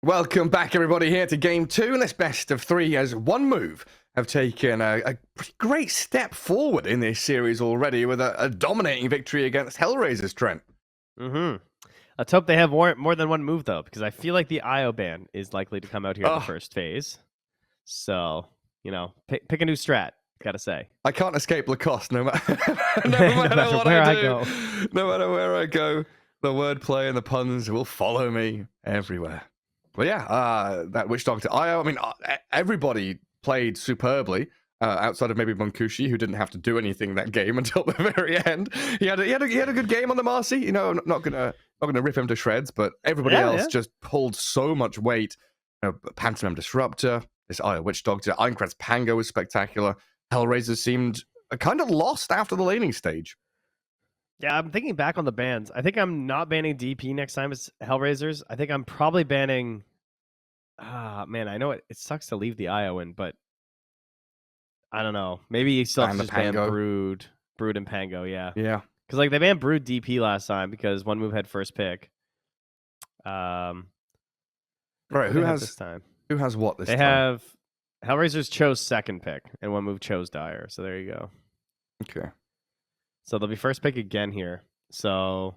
Welcome back, everybody, here to Game 2 in this best of 3 as One Move have taken a pretty great step forward in this series already with a dominating victory against HellRaisers, Trent. Let's hope they have more than one move, though, because I feel like the IO ban is likely to come out here in the first phase. So, you know, pick a new strat, gotta say. I can't escape Lacoste no matter what where I do. go. No matter where I go, the wordplay and the puns will follow me everywhere. But yeah, that Witch Doctor IO, I mean, everybody played superbly, outside of maybe Monkushi, who didn't have to do anything that game until the very end. He had a good game on the Marcy. You know, I'm not gonna rip him to shreds, but everybody else just pulled so much weight. You know, Pantomime Disruptor, this IO Witch Doctor, Aincrad's Pango was spectacular. HellRaisers seemed kind of lost after the laning stage. Yeah, I'm thinking back on the bans. I think I'm not banning DP next time as HellRaisers. I think I'm probably banning... man, I know it sucks to leave the IO in, but I don't know. Maybe you still have to just ban Brood and Pango, yeah. Yeah. Because like they banned Brood DP last time because One Move had first pick. Right, who has this time? Who has what this time? They have... HellRaisers chose second pick, and One Move chose Dire, so there you go. Okay. So they'll be first pick again here. So,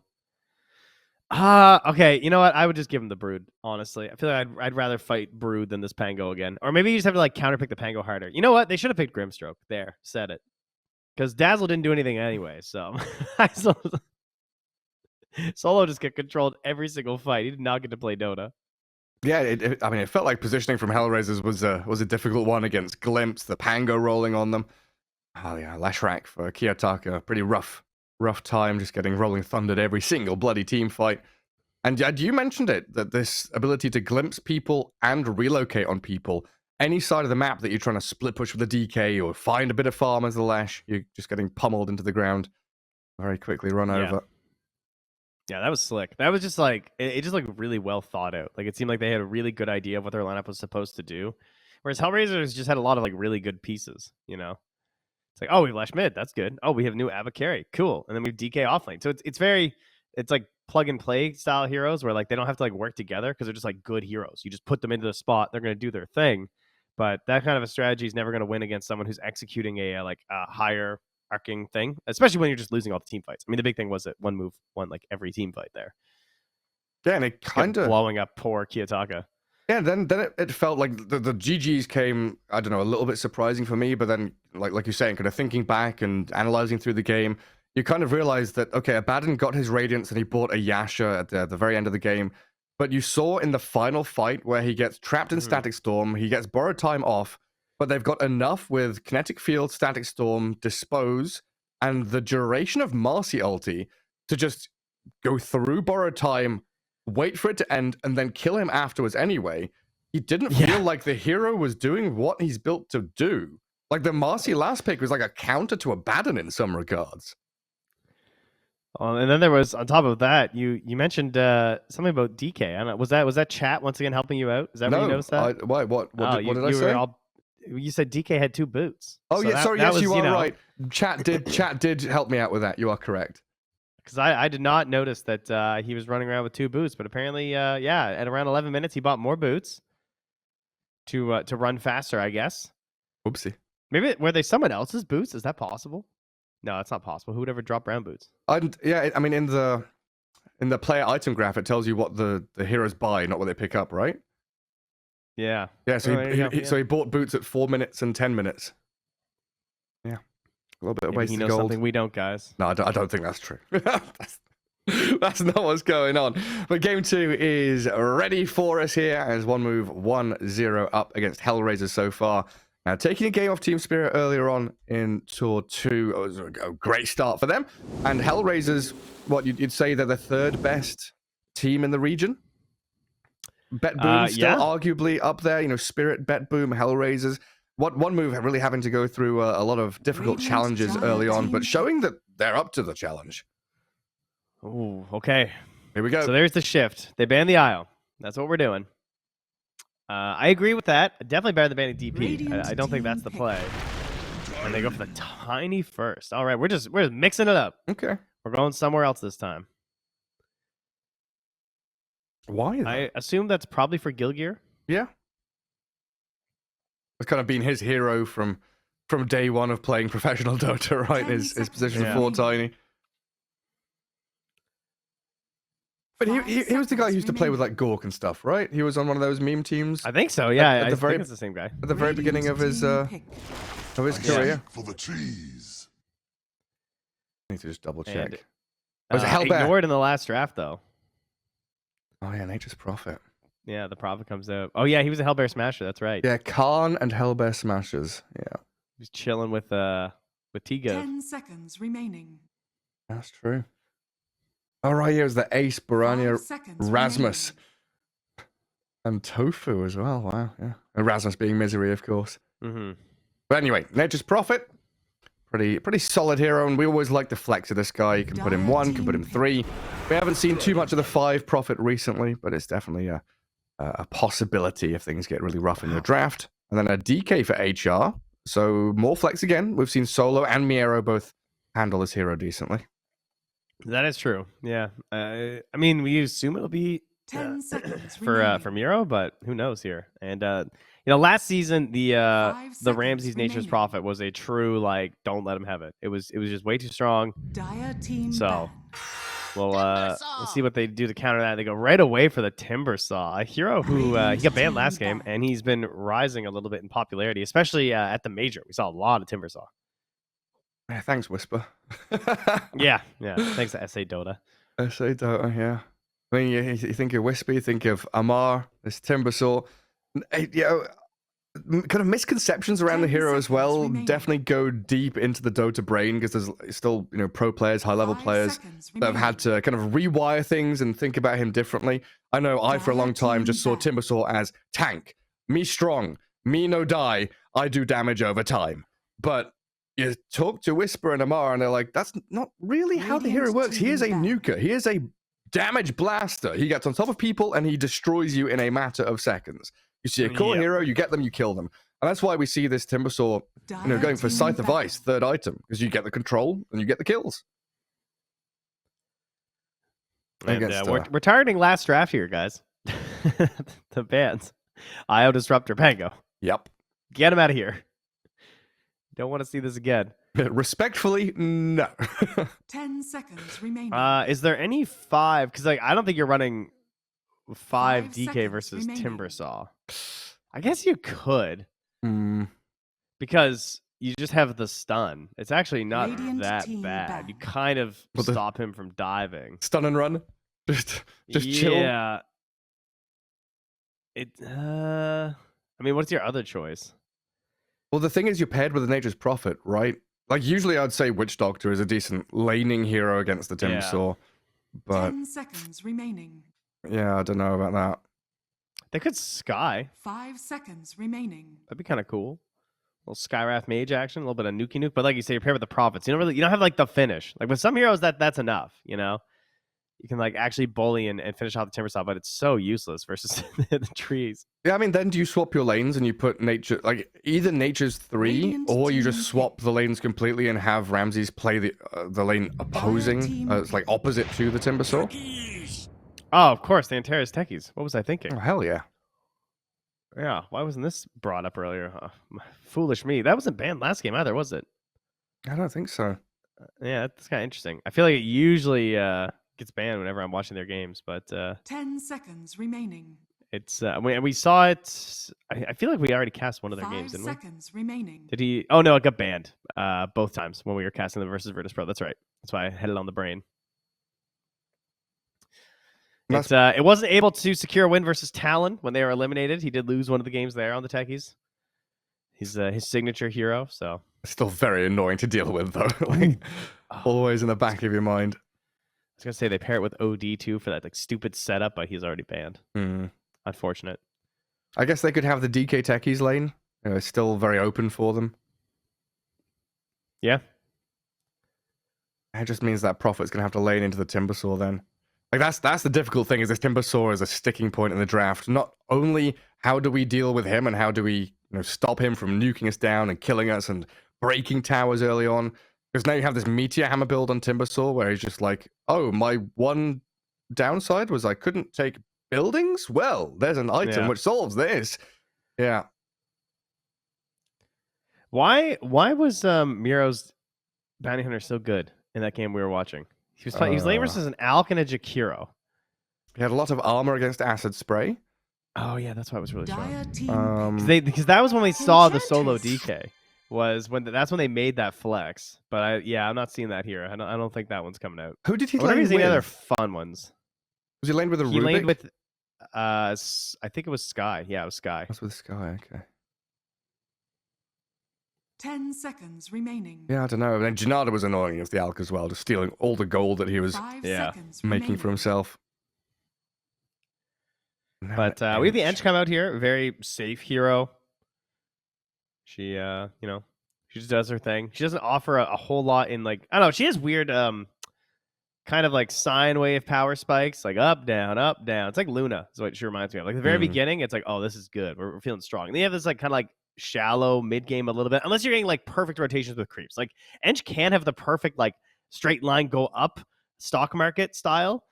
okay. You know what? I would just give him the Brood, honestly. I feel like I'd rather fight Brood than this Pango again. Or maybe you just have to like counterpick the Pango harder. You know what? They should have picked Grimstroke. There, said it. Because Dazzle didn't do anything anyway, so Solo just get controlled every single fight. He did not get to play Dota. Yeah, I mean, it felt like positioning from HellRaisers was a difficult one against Glimpse, the Pango rolling on them. Oh yeah, Lashrak for Kiyotaka, pretty rough time, just getting rolling thundered every single bloody team fight. And you mentioned it, that this ability to glimpse people and relocate on people, any side of the map that you're trying to split push with a DK or find a bit of farm as the Lash, you're just getting pummeled into the ground, very quickly run over. Yeah, that was slick. That was just like, it just like really well thought out. Like it seemed like they had a really good idea of what their lineup was supposed to do. Whereas HellRaisers just had a lot of like really good pieces, you know? It's like, oh, we have Lash mid. That's good. Oh, we have new Ava carry. Cool. And then we have DK offlane. So it's like plug and play style heroes where like they don't have to like work together because they're just like good heroes. You just put them into the spot. They're going to do their thing. But that kind of a strategy is never going to win against someone who's executing a higher arcing thing, especially when you're just losing all the team fights. I mean, the big thing was that One Move won like every team fight there. Yeah, and it kind of blowing up poor Kiyotaka. Yeah, then it felt like the GGs came, I don't know, a little bit surprising for me, but then, like you're saying, kind of thinking back and analyzing through the game, you kind of realize that, okay, Abaddon got his Radiance and he bought a Yasha at the very end of the game, but you saw in the final fight where he gets trapped in Static Storm, he gets Borrowed Time off, but they've got enough with Kinetic Field, Static Storm, Dispose, and the duration of Marcy ulti to just go through Borrowed Time, wait for it to end, and then kill him afterwards anyway. He didn't feel like the hero was doing what he's built to do. Like, the Marcy last pick was like a counter to Abaddon in some regards. And then there was, on top of that, you mentioned something about DK. I don't know, was that chat once again helping you out? Is that what you noticed that? Why? What did I say? You said DK had 2 boots. Oh, so yeah, sorry, yes, you are right. Chat did help me out with that. You are correct. Because I did not notice that he was running around with 2 boots, but apparently, at around 11 minutes, he bought more boots to run faster, I guess. Oopsie. Maybe, were they someone else's boots? Is that possible? No, it's not possible. Who would ever drop brown boots? Yeah, I mean, in the player item graph, it tells you what the heroes buy, not what they pick up, right? Yeah. Yeah, so so he bought boots at 4 minutes and 10 minutes. Yeah. A little bit of waste of gold. He knows something we don't, guys. No, I don't think that's true. That's not what's going on. But game 2 is ready for us here as One Move 1-0 up against HellRaisers so far. Now, taking a game off Team Spirit earlier on in Tour 2 was a great start for them. And HellRaisers, what, you'd say they're the 3rd best team in the region? Bet Boom still arguably up there. You know, Spirit, Bet Boom, HellRaisers. One Move really having to go through a lot of difficult challenges early on, but showing that they're up to the challenge. Oh, okay. Here we go. So there's the shift. They banned the IO. That's what we're doing. I agree with that. Definitely better than banning DP. I don't think that's the play. And they go for the tiny first. All right, we're just mixing it up. Okay. We're going somewhere else this time. Why? Though? I assume that's probably for Guild Gear. Yeah. It's kind of been his hero from day one of playing professional Dota, right? His position Yeah. of 4 tiny. But he was the guy who used to play with like Gork and stuff, right? He was on one of those meme teams I think so. Yeah, at I the very- think it's the same guy. at the very beginning of his career. For the trees. I need to just double check. And, Was it Hellbear? ignored in the last draft though. Oh yeah, Nature's Prophet. Yeah, the Prophet comes out. Oh yeah, he was a Hellbear Smasher. That's right. Yeah, Khan and Hellbear Smashers. Yeah, He was chilling with T-Gov. 10 seconds remaining. that's true. All right, yeah, it was the Ace, Barania, 5 seconds Rasmus, and Tofu as well. Wow, yeah. And Rasmus being Misery, of course. Mm-hmm. But anyway, Nature's Prophet. Pretty solid hero, and we always like the flex of this guy. You can put him 1, can put him 3. We haven't seen too much of the 5 Prophet recently, but it's definitely a possibility if things get really rough in your draft. And then a DK for HR, so more flex again. We've seen Solo and Miero both handle this hero decently. That is true. Yeah. I mean, we assume it'll be 10 seconds for Miro, but who knows here? And last season the 5 seconds Ramses Nature's remaining. Prophet was a true like don't let him have it. It was just way too strong. Dire team So ban. we'll see what they do to counter that. They go right away for the Timber Saw, a hero who he got banned last game, and he's been rising a little bit in popularity, especially at the major. We saw a lot of Timber Saw. Yeah, thanks, Whisper. Yeah. Thanks to SA Dota. I say Dota, yeah. I mean, you think of Whisper, you think of Amar, this Timbersaw. Kind of misconceptions around the 10 hero as well seconds definitely go deep into the Dota brain because there's still, pro players, high-level 5 players seconds that have had to kind of rewire things and think about him differently. I know I, for a long time, just saw Timbersaw as tank, me strong, me no die, I do damage over time. But you talk to Whisper and Amar, and they're like, that's not really how the hero works. He is a nuker. He is a damage blaster. He gets on top of people, and he destroys you in a matter of seconds. You see a core hero, you get them, you kill them. And that's why we see this Timbersaw, going for Scythe of Ice, 3rd item, because you get the control, and you get the kills. And we're targeting last draft here, guys. The bans. IO Disruptor Pango. Yep. Get him out of here. Don't want to see this again. Respectfully, no. 10 seconds remaining. Is there any 5? Because I don't think you're running 5 5 DK seconds versus remaining. Timbersaw. I guess you could Hmm. because you just have the stun. It's actually not Radiant that team bad. ban. You kind of Well, the- stop him from diving. Stun and run. Just chill. Yeah. I mean, what's your other choice? Well, the thing is, you're paired with the Nature's Prophet, right? Like, usually I'd say Witch Doctor is a decent laning hero against the Yeah. Timbersaw. But, 10 seconds remaining. yeah, I don't know about that. They could Sky. 5 seconds remaining. That'd be kind of cool. A little Skywrath mage action, a little bit of nuke. But like you say, you're paired with the Prophets. You don't have like the finish. Like with some heroes, that's enough. You can like actually bully and finish off the Timbersaw, but it's so useless versus the trees. Yeah, I mean, then do you swap your lanes and you put Nature, like, either Nature's 3, Radiant or you team just swap the lanes completely and have Ramses play the lane opposing, team it's like opposite to the Timbersaw? Oh, of course, the Antares Techies. What was I thinking? Oh, hell yeah. Yeah, why wasn't this brought up earlier? Foolish me. That wasn't banned last game either, was it? I don't think so. Yeah, that's kind of interesting. I feel like it usually gets banned whenever I'm watching their games, but 10 seconds remaining. it's we saw it. I feel like we already cast one of their 5 games, didn't we? seconds remaining. Did he? Oh no, it got banned both times when we were casting the versus Virtus Pro. That's right. That's why I had it on the brain. It wasn't able to secure a win versus Talon when they were eliminated. He did lose one of the games there on the Techies. He's his signature hero, so Still very annoying to deal with, though. Like, always in the back of your mind. I was gonna say they pair it with OD too for that like stupid setup, but he's already banned. Hmm. Unfortunate. I guess they could have the DK Techies lane. It's still very open for them. Yeah. It just means that Prophet's going to have to lane into the Timbersaw then. Like, that's the difficult thing, is this Timbersaw is a sticking point in the draft. Not only how do we deal with him and how do we stop him from nuking us down and killing us and breaking towers early on, because now you have this Meteor Hammer build on Timbersaw where he's just like, oh, my one downside was I couldn't take buildings? Well, there's an item Yeah. which solves this. Yeah. Why was Miro's bounty hunter so good in that game we were watching? He was playing versus an Alk and a Jakiro. He had a lot of armor against acid spray. Oh yeah, that's why it was really strong. Dire team Because that was when we saw the solo Enchantress. DK. Was when that's when they made that flex. But I'm not seeing that here. I don't think that one's coming out. Who did he I wonder if lane he's any other with? fun ones. Was he laned with a He Rubik? laned with I think it was Sky. Yeah, it was Sky. That's with Sky, okay. 10 seconds remaining. Yeah, I don't know. And then Janada was annoying as the Alk as well, just stealing all the gold that he was 5 Yeah. seconds making for remaining. himself. But we have the Ench come out here, very safe hero. She she just does her thing. She doesn't offer a whole lot in like I don't know, she has weird kind of like sine wave power spikes, like up, down, up, down. It's like Luna, is what she reminds me of. Like the very beginning, it's like, oh, this is good. We're feeling strong. And then you have this like kind of like shallow mid game a little bit, unless you're getting like perfect rotations with creeps. Like Ench can have the perfect like straight line go up stock market style.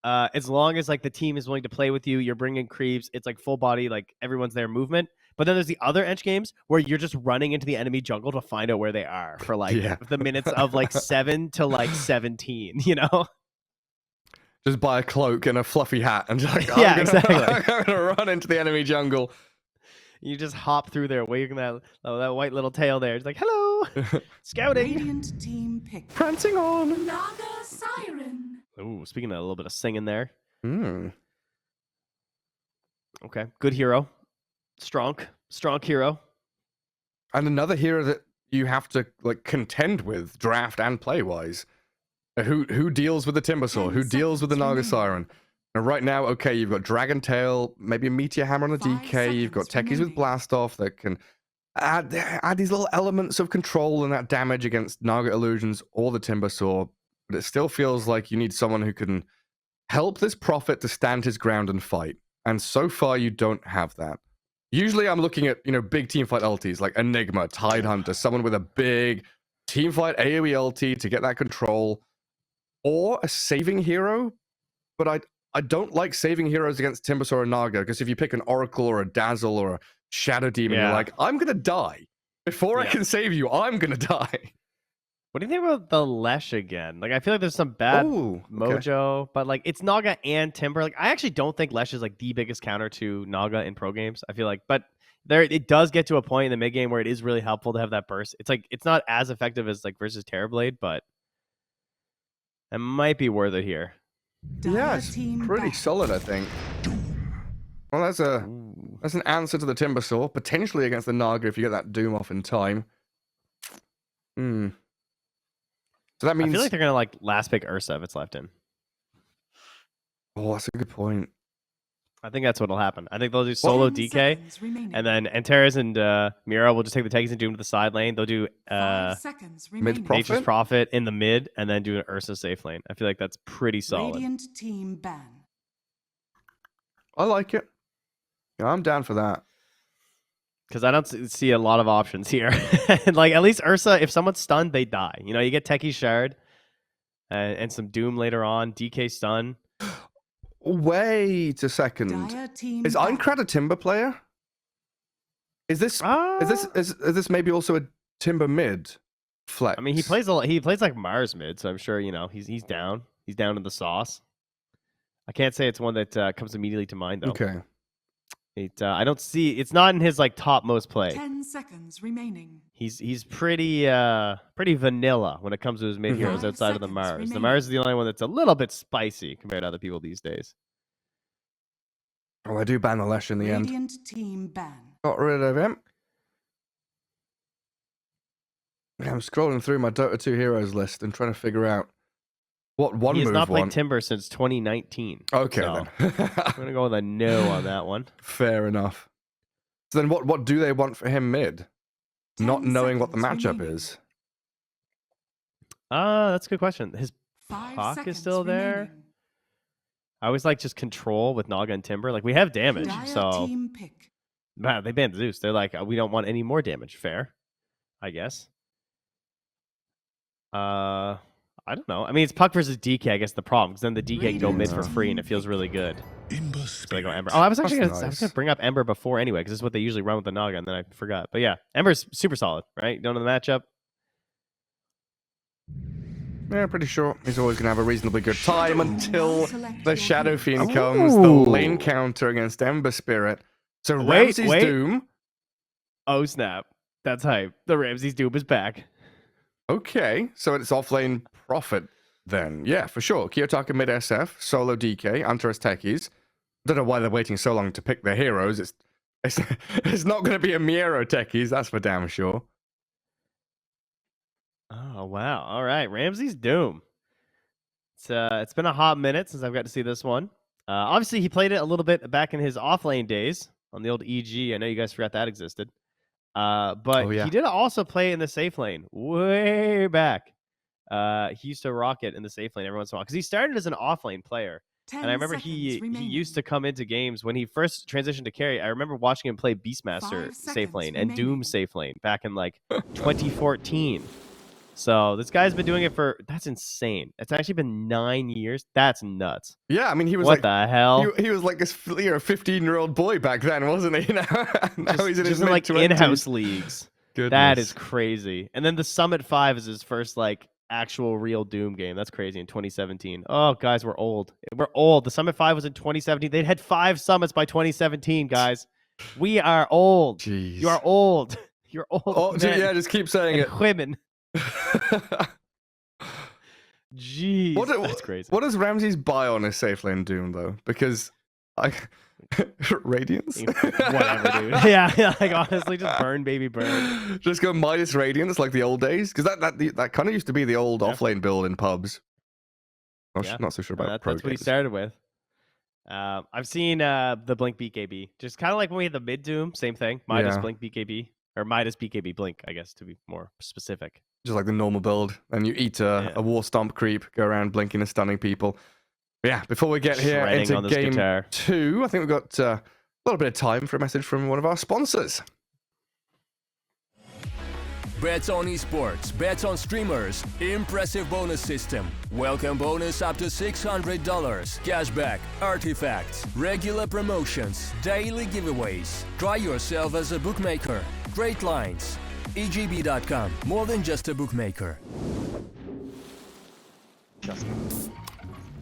As long as like the team is willing to play with you, you're bringing creeps. It's like full body, like everyone's there movement. But then there's the other Ench games where you're just running into the enemy jungle to find out where they are for like the minutes of like 7 to like 17, you know? Just buy a cloak and a fluffy hat and just like, Yeah, exactly. exactly. I'm gonna run into the enemy jungle. You just hop through there, waving that white little tail there. It's like, hello, scouting. Radiant team pick. Prancing on. Naga Siren. Ooh, speaking of a little bit of singing there. Hmm. Okay, good hero. Strong hero. And another hero that you have to like contend with draft and play wise. Who deals with the Timbersaw? 10 Who deals with the seconds Naga remaining. Siren? And right now, okay, you've got Dragon Tail, maybe a Meteor Hammer on a 5 DK. You've got seconds techies with remaining. Blast Off that can add these little elements of control and that damage against Naga Illusions or the Timbersaw. But it still feels like you need someone who can help this Prophet to stand his ground and fight. And so far, you don't have that. Usually, I'm looking at big teamfight ultis like Enigma, Tidehunter, someone with a big teamfight AoE ulti to get that control. Or a saving hero, but I don't like saving heroes against Timbersaw or Naga, because if you pick an Oracle or a Dazzle or a Shadow Demon, you're like, I'm gonna die. Before I can save you, I'm gonna die. What do you think about the Lesh again? Like, I feel like there's some bad mojo, but like it's Naga and Timber. Like, I actually don't think Lesh is like the biggest counter to Naga in pro games. I feel like, but it does get to a point in the mid game where it is really helpful to have that burst. It's like it's not as effective as like versus Terrorblade, but it might be worth it here. Yeah, it's pretty solid, I think. Well, that's an answer to the Timbersaw, potentially against the Naga if you get that Doom off in time. So that means I feel like they're gonna like last pick Ursa if it's left in. Oh, that's a good point. I think that's what'll happen. I think they'll do solo 10 DK, seconds remaining. and then Antares and Mira will just take the Techies and Doom to the side lane. They'll do 5 seconds remaining. Mid-Prophet? Nature's Prophet in the mid, and then do an Ursa safe lane. I feel like that's pretty solid. Radiant team ban. I like it. Yeah, I'm down for that. Because I don't see a lot of options here. Like, at least Ursa, if someone's stunned, they die. You know, you get Techie Shard and some Doom later on, DK stun. Wait a second. Dire team Is ban. Ironcrad a Timber player? Is this is maybe also a Timber mid flex? I mean, he plays a lot. He plays like Mars mid, so I'm sure he's down. He's down in the sauce. I can't say it's one that comes immediately to mind though. Okay. I don't see. It's not in his like top most play. 10 seconds remaining. He's pretty vanilla when it comes to his mid heroes 5 outside of the seconds Mars. The remaining. Mars is the only one that's a little bit spicy compared to other people these days. Oh, I do ban the Lesh in the end. Radiant team ban. Got rid of him. Yeah, I'm scrolling through my Dota 2 heroes list and trying to figure out what one He has move not played one. Timber since 2019. Okay, so then. I'm gonna go with a no on that one. Fair enough. So then what do they want for him mid? 10 Not knowing what the seconds matchup remaining. is. That's a good question. His 5 Hawk is seconds still there. remaining. I always like just control with Naga and Timber. Like, we have damage, Dire so team pick. man, they banned Zeus. They're like, we don't want any more damage. Fair, I guess. I don't know. I mean, it's Puck versus DK. I guess the problem because then the DK can go mid for free and it feels really good. So they go Ember. Oh, I was actually gonna bring up Ember before anyway because this is what they usually run with the Naga, and then I forgot. But yeah, Ember's super solid, right? You don't know the matchup. Yeah, pretty sure he's always going to have a reasonably good time until the Shadow Fiend comes, the lane counter against Ember Spirit. So Ramsey's Doom. Oh, snap. That's hype. The Ramsey's Doom is back. Okay, so it's offlane Prophet then. Yeah, for sure. Kiyotaka mid SF, solo DK, Antares techies. Don't know why they're waiting so long to pick their heroes. It's not going to be a Miero techies, that's for damn sure. Oh, wow. All right. Ramsey's Doom. It's been a hot minute since I've got to see this one. Obviously, he played it a little bit back in his offlane days on the old EG. I know you guys forgot that existed. But he did also play in the safe lane way back. He used to rock it in the safe lane every once in a while because he started as an offlane player. And I remember he used to come into games when he first transitioned to carry. I remember watching him play Beastmaster safe lane and Doom safe lane back in like 2014. So this guy's been doing it for, that's insane. It's actually been 9 years. That's nuts. Yeah, I mean, he was what the hell? He was like this 15-year-old boy back then, wasn't he? Now he's in his like mid-20s. in-house leagues. Goodness. That is crazy. And then the Summit 5 is his first like actual real Doom game. That's crazy in 2017. Oh, guys, we're old. We're old. The Summit 5 was in 2017. They'd had 5 summits by 2017, guys. We are old. Jeez. You are old. You're old. Oh, yeah, just keep saying it. Women. Jeez, that's crazy. What does Ramsey's buy on his safe lane Doom though? Because Radiance. Whatever, dude. Yeah, like honestly, just burn, baby, burn. Just go minus Radiance like the old days, because that kind of used to be the old offlane build in pubs. Not so sure about that's what he started with. I've seen the Blink BKB, just kind of like when we had the mid Doom, same thing. Midas Blink BKB. Or Midas BKB Blink, I guess, to be more specific. Just like the normal build. And you eat a War Stomp creep, go around blinking and stunning people. But yeah, before we get here into game 2, I think we've got a little bit of time for a message from one of our sponsors. Bets on esports, bets on streamers, impressive bonus system. Welcome bonus up to $600, cashback, artifacts, regular promotions, daily giveaways. Try yourself as a bookmaker. Great lines. EGB.com, more than just a bookmaker.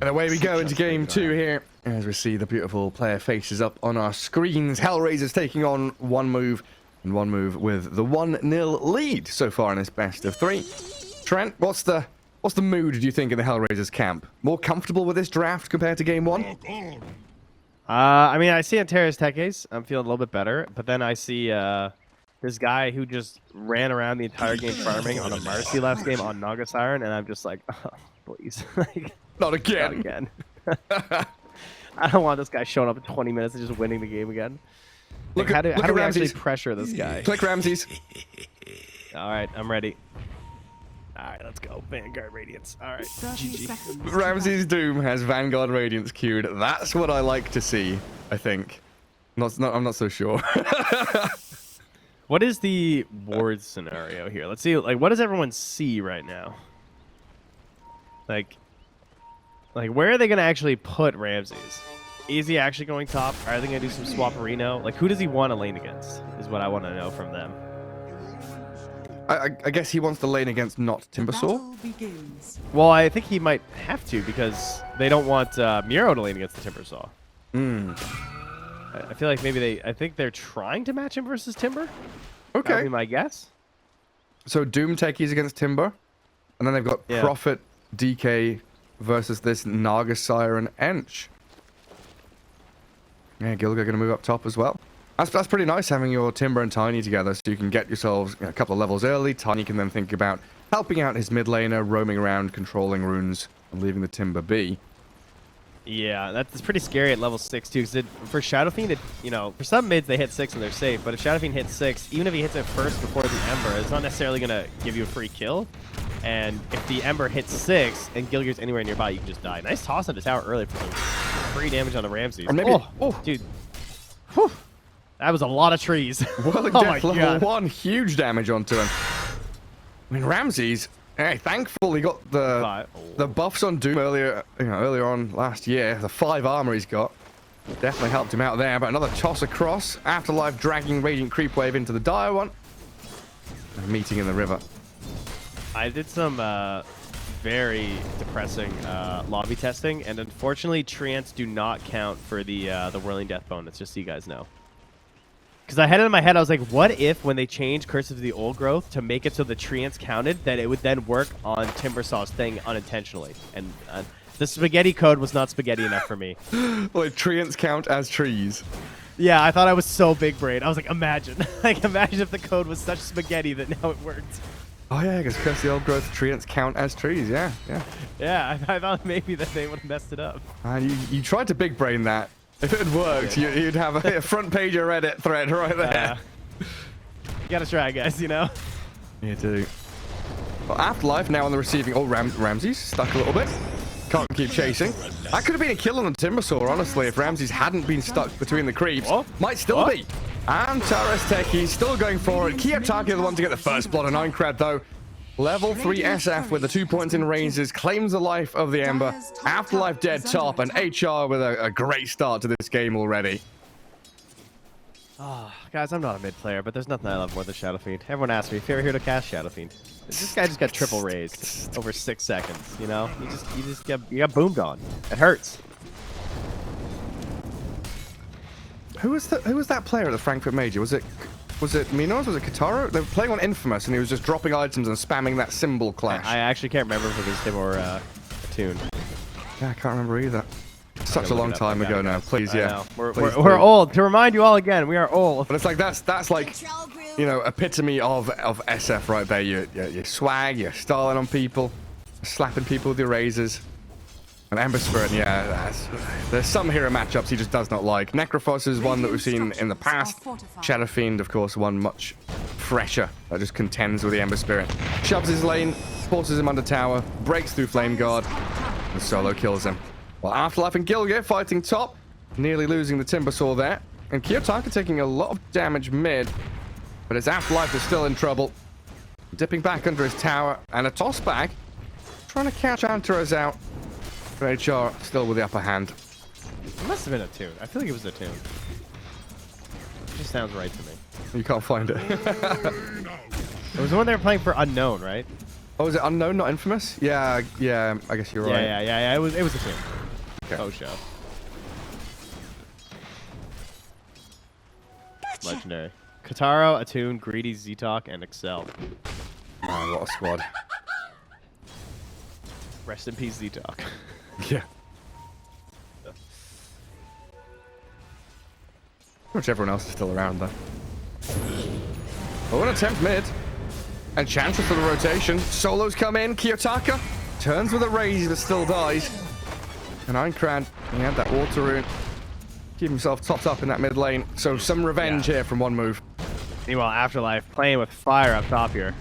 And away we go into game 2 here, as we see the beautiful player faces up on our screens. HellRaisers taking on One Move, and One Move with the 1-0 lead so far in this best of 3. Trent, what's the mood, do you think, in the HellRaisers camp? More comfortable with this draft compared to game 1? I mean, I see Antares Tekes. I'm feeling a little bit better, but then I see this guy who just ran around the entire game farming on a Marcy last game on Naga Siren, and I'm just like, oh, please. Like, not again. Not again. I don't want this guy showing up in 20 minutes and just winning the game again. Like, how do we actually pressure this guy? Click Ramses. All right, I'm ready. All right, let's go. Vanguard Radiance. All right, GG. Ramsey's Doom has Vanguard Radiance queued. That's what I like to see, I think. I'm not so sure. What is the ward scenario here? Let's see. Like, what does everyone see right now? Like where are they going to actually put Ramses? Is he actually going top? Are they going to do some swapperino? Like, who does he want to lane against is what I want to know from them. I guess he wants to lane against not Timbersaw. Well, I think he might have to because they don't want Miro to lane against the Timbersaw. I feel like maybe I think they're trying to match him versus Timber. Okay. That would be my guess. So Doom techies against Timber. And then they've got Prophet DK versus this Naga Siren Ench. Yeah, Gilga going to move up top as well. That's pretty nice having your Timber and Tiny together so you can get yourselves a couple of levels early. Tiny can then think about helping out his mid laner, roaming around, controlling runes, and leaving the Timber be. Yeah, that's pretty scary at level 6 too. Because for Shadow Fiend, for some mids they hit 6 and they're safe. But if Shadow Fiend hits 6, even if he hits it first before the Ember, it's not necessarily gonna give you a free kill. And if the Ember hits 6 and Gilga's anywhere nearby, you can just die. Nice toss on the tower early for some free damage on the Ramses. Or maybe, dude, whew, that was a lot of trees. Well, oh my level God. 1, huge damage onto him. I mean, Ramses, Hey, thankfully got the buffs on Doom earlier on last year. The 5 armor he's got definitely helped him out there. But another toss across. Afterlife dragging Radiant Creep Wave into the dire one. And a meeting in the river. I did some very depressing lobby testing, and unfortunately, treants do not count for the Whirling Death bonus. Just so you guys know. Because I had it in my head, I was like, what if when they change Curse of the Old Growth to make it so the treants counted, that it would then work on Timbersaw's thing unintentionally? And the spaghetti code was not spaghetti enough for me. Like, treants count as trees. Yeah, I thought I was so big brain. I was like, imagine. Like, imagine if the code was such spaghetti that now it worked. Oh yeah, because Curse of the Old Growth treants count as trees, yeah. Yeah, I thought maybe that they would have messed it up. And you tried to big brain that. If it had worked, you'd have a front page of Reddit thread right there. You gotta try, guys, you know? You do. Well, Afterlife now on the receiving. Oh, Ramses stuck a little bit. Can't keep chasing. That could have been a kill on the Timbersaw, honestly, if Ramses hadn't been stuck between the creeps. Might still be. And Taras Teki still going for it. Kiyotaki the one to get the first blood on Aincrad, though. Level 3 SF with the 2 points in raises claims the life of the Ember. Afterlife dead top, and HR with a great start to this game already. Oh, guys, I'm not a mid player, but there's nothing I love more than Shadow Fiend. Everyone asks me if you're here to cast Shadow Fiend. This guy just got triple raised over 6 seconds. You know, you got boomed on. It hurts. Who was that player at the Frankfurt Major? Was it Minos? Was it Kataro? They were playing on Infamous, and he was just dropping items and spamming that symbol clash. I actually can't remember if it was him or Attune. Yeah, I can't remember either. Such a long time ago now. Please, yeah. We're old. To remind you all again, we are old. But it's like that's like, you know, epitome of SF right there. You swag, you're styling on people, slapping people with your razors. And Ember Spirit, yeah, there's some hero matchups he just does not like. Necrophos is one that we've seen in the past. Shadow Fiend, of course, one much fresher that just contends with the Ember Spirit. Shoves his lane, forces him under tower, breaks through Flame Guard, and solo kills him. Well, Afterlife and Gilgit fighting top, nearly losing the Timbersaw there. And Kiyotaka taking a lot of damage mid, but his Afterlife is still in trouble. Dipping back under his tower, and a toss back, trying to catch Antares out. But HR still with the upper hand. It must have been Attune. I feel like it was Attune. It just sounds right to me. You can't find it. It was the one they were playing for Unknown, right? Oh, is it Unknown, not Infamous? Yeah, I guess you're right. Yeah. It was Attune. Okay. Oh, show. Legendary. Kataro, Attune, Greedy, Z-Talk, and Excel. Man, what a squad. Rest in peace, Z-Talk. Yeah. Pretty much everyone else is still around, though. Oh, an attempt mid. And Chantra for the rotation. Solos come in. Kiyotaka turns with a raise, but still dies. And Aincrad, he had that water rune. Keep himself topped up in that mid lane. So some revenge here from one move. Meanwhile, Afterlife playing with fire up top here.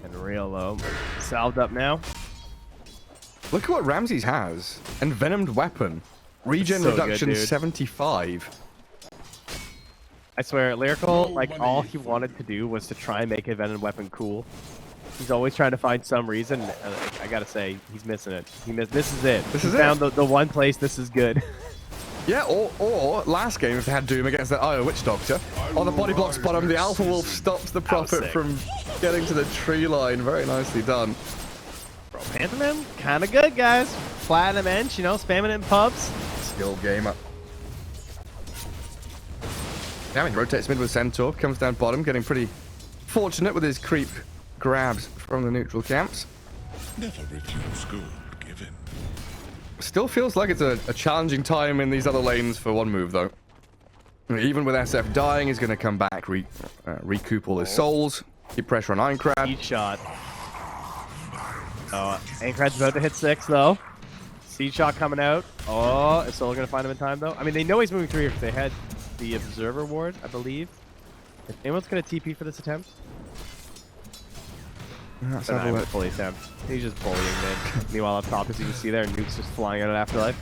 And real low. Salved up now. Look at what Ramses has. Envenomed weapon. Regen So reduction good, dude. 75. I swear, Lyrical, like, all he wanted to do was to try and make a venom weapon cool. He's always trying to find some reason. I gotta say, he's missing it. This is it. This he is found the one place this is good. Yeah, or last game if they had Doom against that Witch Doctor. On the body blocks bottom, the Alpha Wolf stops the Prophet from getting to the tree line. Very nicely done. Bro, Phantom kind of good, guys. Platinum Inch, you know, spamming it in pubs. Skill gamer. Now he rotates mid with Centaur, comes down bottom, getting pretty fortunate with his creep grabs from the neutral camps. Never refuse good given. Still feels like it's a challenging time in these other lanes for one move, though. Even with SF dying, he's going to come back, recoup all his souls, keep pressure on Aincrad. Each shot. Oh, Aincrad's about to hit 6, though. Seed shot coming out. Oh, is Solar going to find him in time, though? I mean, they know he's moving 3 if they had the Observer Ward, I believe. If anyone's going to TP for this attempt? Let's have a look. Fully attempt. He's just bullying mid. Meanwhile, up top, as you can see there, Nuke's just flying out at Afterlife.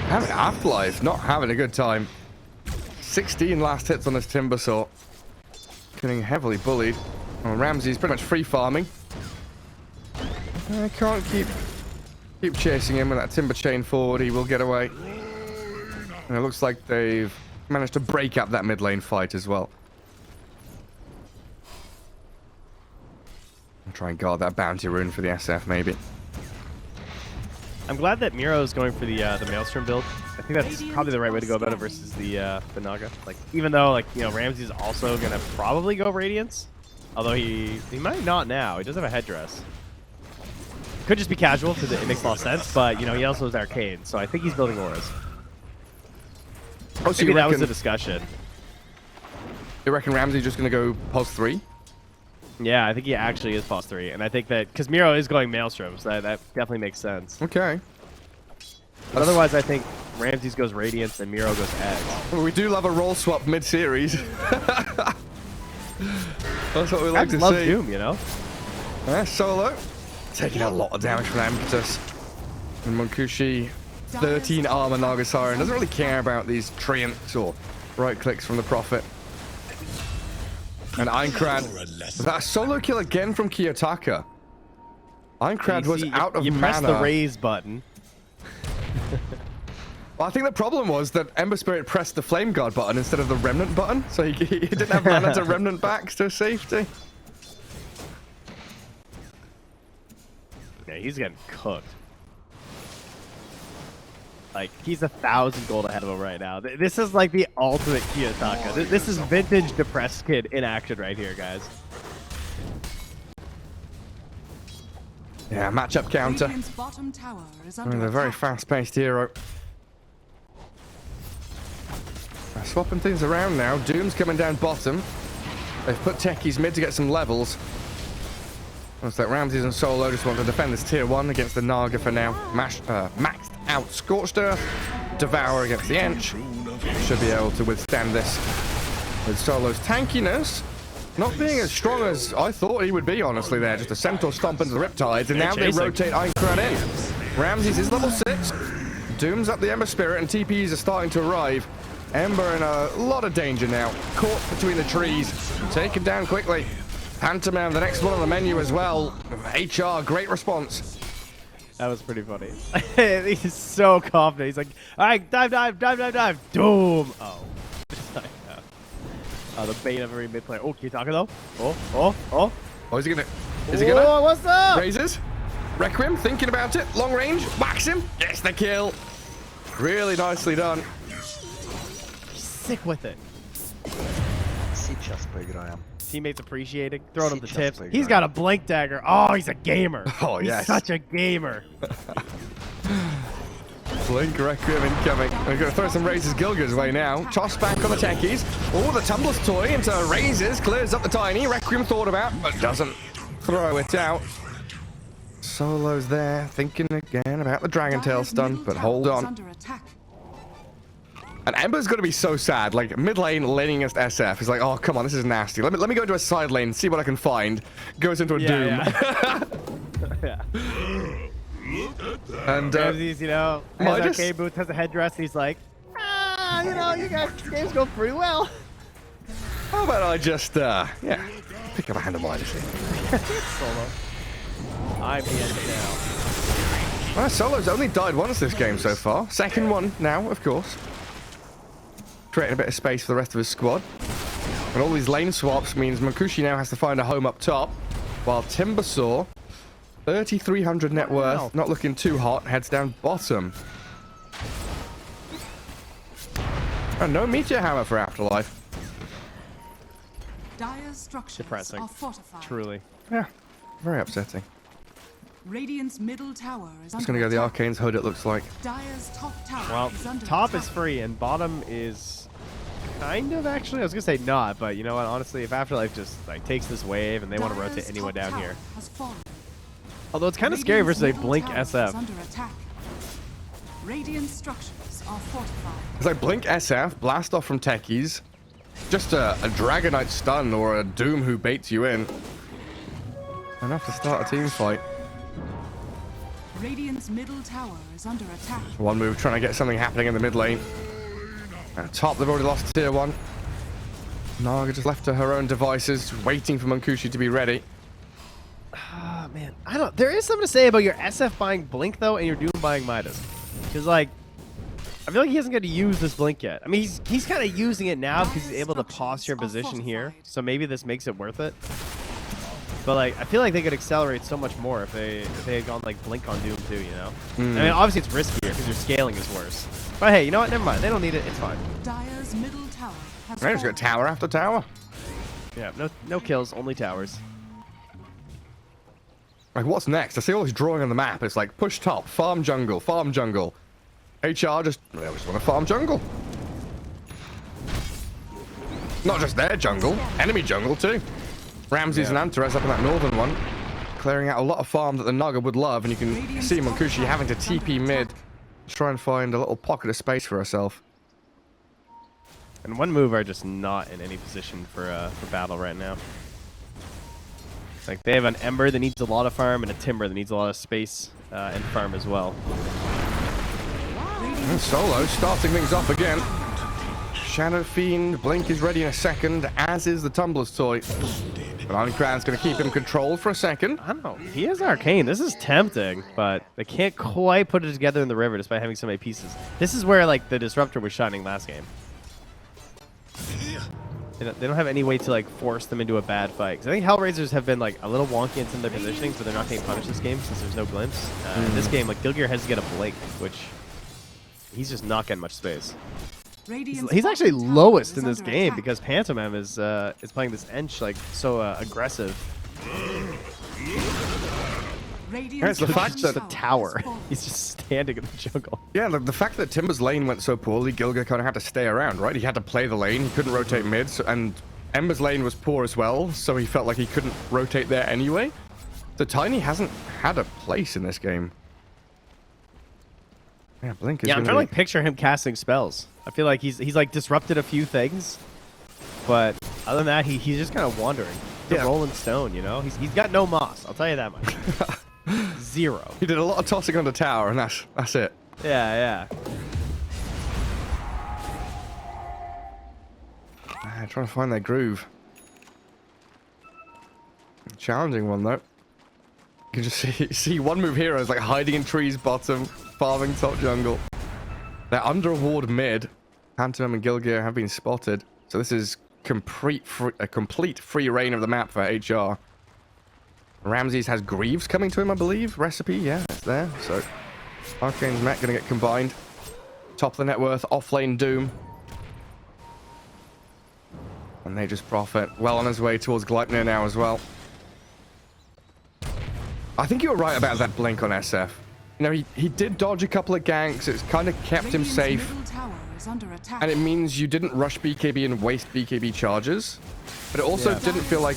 Having Afterlife, not having a good time. 16 last hits on this Timbersaw. Getting heavily bullied. Oh, Ramsey's pretty much free farming. I can't keep chasing him with that timber chain forward. He will get away. And it looks like they've managed to break up that mid lane fight as well. I'll try and guard that bounty rune for the SF maybe. I'm glad that Miro's going for the Maelstrom build. I think that's probably the right way to go about it versus the Naga. Like, even though, like, you know, Ramsey's also gonna probably go Radiance, although he might not now. He does have a headdress. Could just be casual because it makes a lot of sense, but you know, he also has Arcane, so I think he's building auras. Oh, so Maybe that was reckon, the discussion. you reckon Ramsey's just gonna go pulse 3? Yeah, I think he actually is pulse 3, and I think that because Miro is going Maelstrom, so that definitely makes sense. Okay. But otherwise, I think Ramses goes Radiance and Miro goes Edge. Well, we do love a roll swap mid-series. That's what we like to love see. Doom, you know? Solo. Taking a lot of damage from Impetus. And Munkushi, 13 armor Naga Siren. Doesn't really care about these treants or right clicks from the Prophet. And Aincrad. That solo kill again from Kiyotaka. Aincrad was out of mana. You press the raise button. Well, I think the problem was that Ember Spirit pressed the Flame Guard button instead of the Remnant button, so he didn't have mana to Remnant back to safety. Yeah, he's getting cooked. Like, he's 1,000 gold ahead of him right now. This is like the ultimate Kiyotaka. This is vintage depressed kid in action right here, guys. Yeah, matchup counter. Radiant's bottom tower is With under a very attack. fast-paced hero. Swapping things around now. Doom's coming down bottom. They've put Techies mid to get some levels. Looks like Ramses and Solo just want to defend this tier 1 against the Naga for now. Maxed out Scorched Earth. Devour against the Ench. Should be able to withstand this. With Solo's tankiness not being as strong as I thought he would be, honestly, there. Just a Centaur stomp into the Riptides, and now they rotate Aincrad in. Ramses is level 6. Doom's up the Ember Spirit, and TPs are starting to arrive. Ember in a lot of danger now. Caught between the trees. Taken down quickly. Pantomime, the next one on the menu as well. HR, great response. That was pretty funny. He's so confident. He's like, all right, dive. Doom. Oh. The bait of every mid player. Oh, Kiyotaka though. Oh, is he gonna? Is he gonna? What's up? Raises. Requiem, thinking about it. Long range. Whacks him. Gets the kill. Really nicely done. Sick with it. Сейчас поиграем. Teammates appreciating, throwing him the Сейчас tips. поиграем. He's got a blink dagger. Oh, he's a gamer. Oh, he's yes. such a gamer. Blink Requiem incoming. We're going to throw some Razors Gilga's way now. Toss back on the Techies. Oh, the Tumbler's toy into Razors. Clears up the Tiny. Requiem thought about, but doesn't throw it out. Solo's there, thinking again about the Dragon Tail stun, but hold on. And Ember's going to be so sad. Like, mid lane, laning against SF. He's like, oh, come on, this is nasty. Let me go into a side lane, see what I can find. Goes into a Doom. Yeah. And, Ramses, you know, has Midas? arcade booth, has a headdress. He's like, you know, you guys, games go pretty well. how about I just, yeah, pick up a hand of Midas here. Solo. I'm the end now. Well, Solo's only died once this game so far. Second one now, of course. Creating a bit of space for the rest of his squad. And all these lane swaps means Munkushi now has to find a home up top. While Timbersaw, 3,300 net worth, not looking too hot, heads down bottom. And no Meteor Hammer for Afterlife. Dire's structures Depressing. are fortified. Truly. Yeah, very upsetting. Radiant's middle tower is Just under gonna go the attack. Arcane's hood, it looks like. Dire's top tower Well, is under top attack. is free and bottom is kind of actually. I was gonna say not, but you know what? Honestly, if Afterlife just like takes this wave and they want to Dire's rotate anyone top down tower here, has fallen. although it's kind of scary Radiant's versus a middle Blink tower is SF. under attack. Radiant structures are fortified. It's like Blink SF, blast off from Techies. Just a Dragonite stun or a Doom who baits you in. Enough to start a team fight. Radiant's middle tower is under attack. One move trying to get something happening in the mid lane. Top, they've already lost tier 1. Naga just left to her own devices, waiting for Munkushi to be ready. Ah, man. I don't. There is something to say about your SF buying Blink, though, and your Doom buying Midas. Because, like, I feel like he hasn't got to use this Blink yet. I mean, he's kind of using it now because he's able to posture and position here. So maybe this makes it worth it. But, like, I feel like they could accelerate so much more if they had gone, like, Blink on Doom, too, you know? I mean, obviously it's riskier because your scaling is worse. But, hey, you know what? Never mind. They don't need it. It's fine. Dire's middle tower has Right, just got tower after tower. Yeah, no kills, only towers. Like, what's next? I see all this drawing on the map. It's like, push top, farm jungle, farm jungle. HR just want to farm jungle. Not just their jungle, enemy jungle, too. Ramses and Antares up in that northern one, clearing out a lot of farm that the Naga would love, and you can see Munkushi having to TP mid, try and find a little pocket of space for herself. And one move are just not in any position for battle right now. Like, they have an Ember that needs a lot of farm and a Timber that needs a lot of space and farm as well. And Solo starting things off again. Shadow Fiend, Blink is ready in a second, as is the Tumbler's Toy. But Ironcrad's going to keep him controlled for a second. I don't know. He has Arcane. This is tempting, but they can't quite put it together in the river despite having so many pieces. This is where, like, the Disruptor was shining last game. They don't have any way to, like, force them into a bad fight. Because I think HellRaisers have been, like, a little wonky in some of their positioning, but they're not getting punished this game since there's no glimpse. In this game, like, Gilgear has to get a Blink, which he's just not getting much space. He's actually lowest in this game because Pantomime is playing this Ench, like, so aggressive. It's the fact that The tower. He's just standing in the jungle. Yeah, the fact that Timber's lane went so poorly, Gilga kind of had to stay around, right? He had to play the lane, he couldn't rotate mid, and Ember's lane was poor as well, so he felt like he couldn't rotate there anyway. So Tiny hasn't had a place in this game. Yeah, Blink is I'm trying to, like, picture him casting spells. I feel like he's like disrupted a few things, but other than that, he's just kind of wandering. The Rolling Stone, you know? He's got no moss, I'll tell you that much. Zero. He did a lot of tossing on the tower, and that's it. Yeah. Trying to find their groove. Challenging one, though. You can just see one move heroes like hiding in trees bottom, farming top jungle. They're under a ward mid. Pantomime and Gilgear have been spotted. So this is a complete free reign of the map for HR. Ramses has Greaves coming to him, I believe. Recipe, yeah, it's there. So Arcane's mech going to get combined. Top of the net worth, offlane Doom. And they just profit. Well on his way towards Gleipnir now as well. I think you were right about that Blink on SF. You know, he did dodge a couple of ganks. It's kind of kept him safe. And it means you didn't rush BKB and waste BKB charges. But it also didn't feel like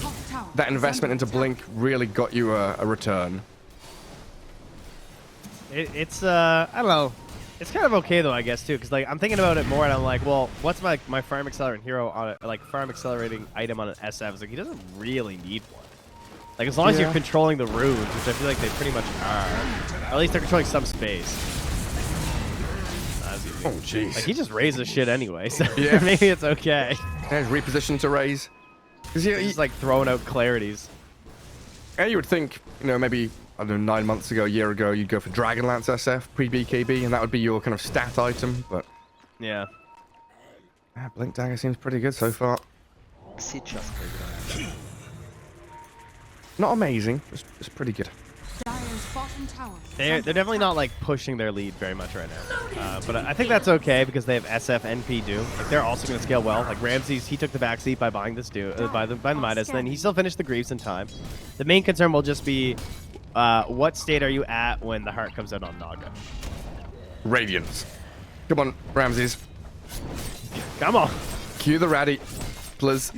that investment into Blink really got you a return. It's I don't know. It's kind of okay though, I guess, too, because, like, I'm thinking about it more and I'm like, well, what's my farm accelerating hero on it, like farm accelerating item on an SF? It's like he doesn't really need one. Like, as long as you're controlling the runes, which I feel like they pretty much are, or at least they're controlling some space. Oh, jeez. Like, he just raises shit anyway, so maybe it's okay. There's reposition to raise. He's like throwing out clarities. Yeah, you would think, you know, maybe, I don't know, 9 months ago, a year ago, you'd go for Dragonlance SF, pre-BKB, and that would be your kind of stat item, but... Yeah. Blink Dagger seems pretty good so far. Not amazing, it's pretty good. They're definitely not, like, pushing their lead very much right now. But I think that's okay because they have SF and P Doom. Like, they're also going to scale well. Like, Ramses, he took the backseat by buying this by the Midas, and then he still finished the Greaves in time. The main concern will just be what state are you at when the heart comes out on Naga? Radiance. Come on, Ramses. Come on. Cue the Ratty, please.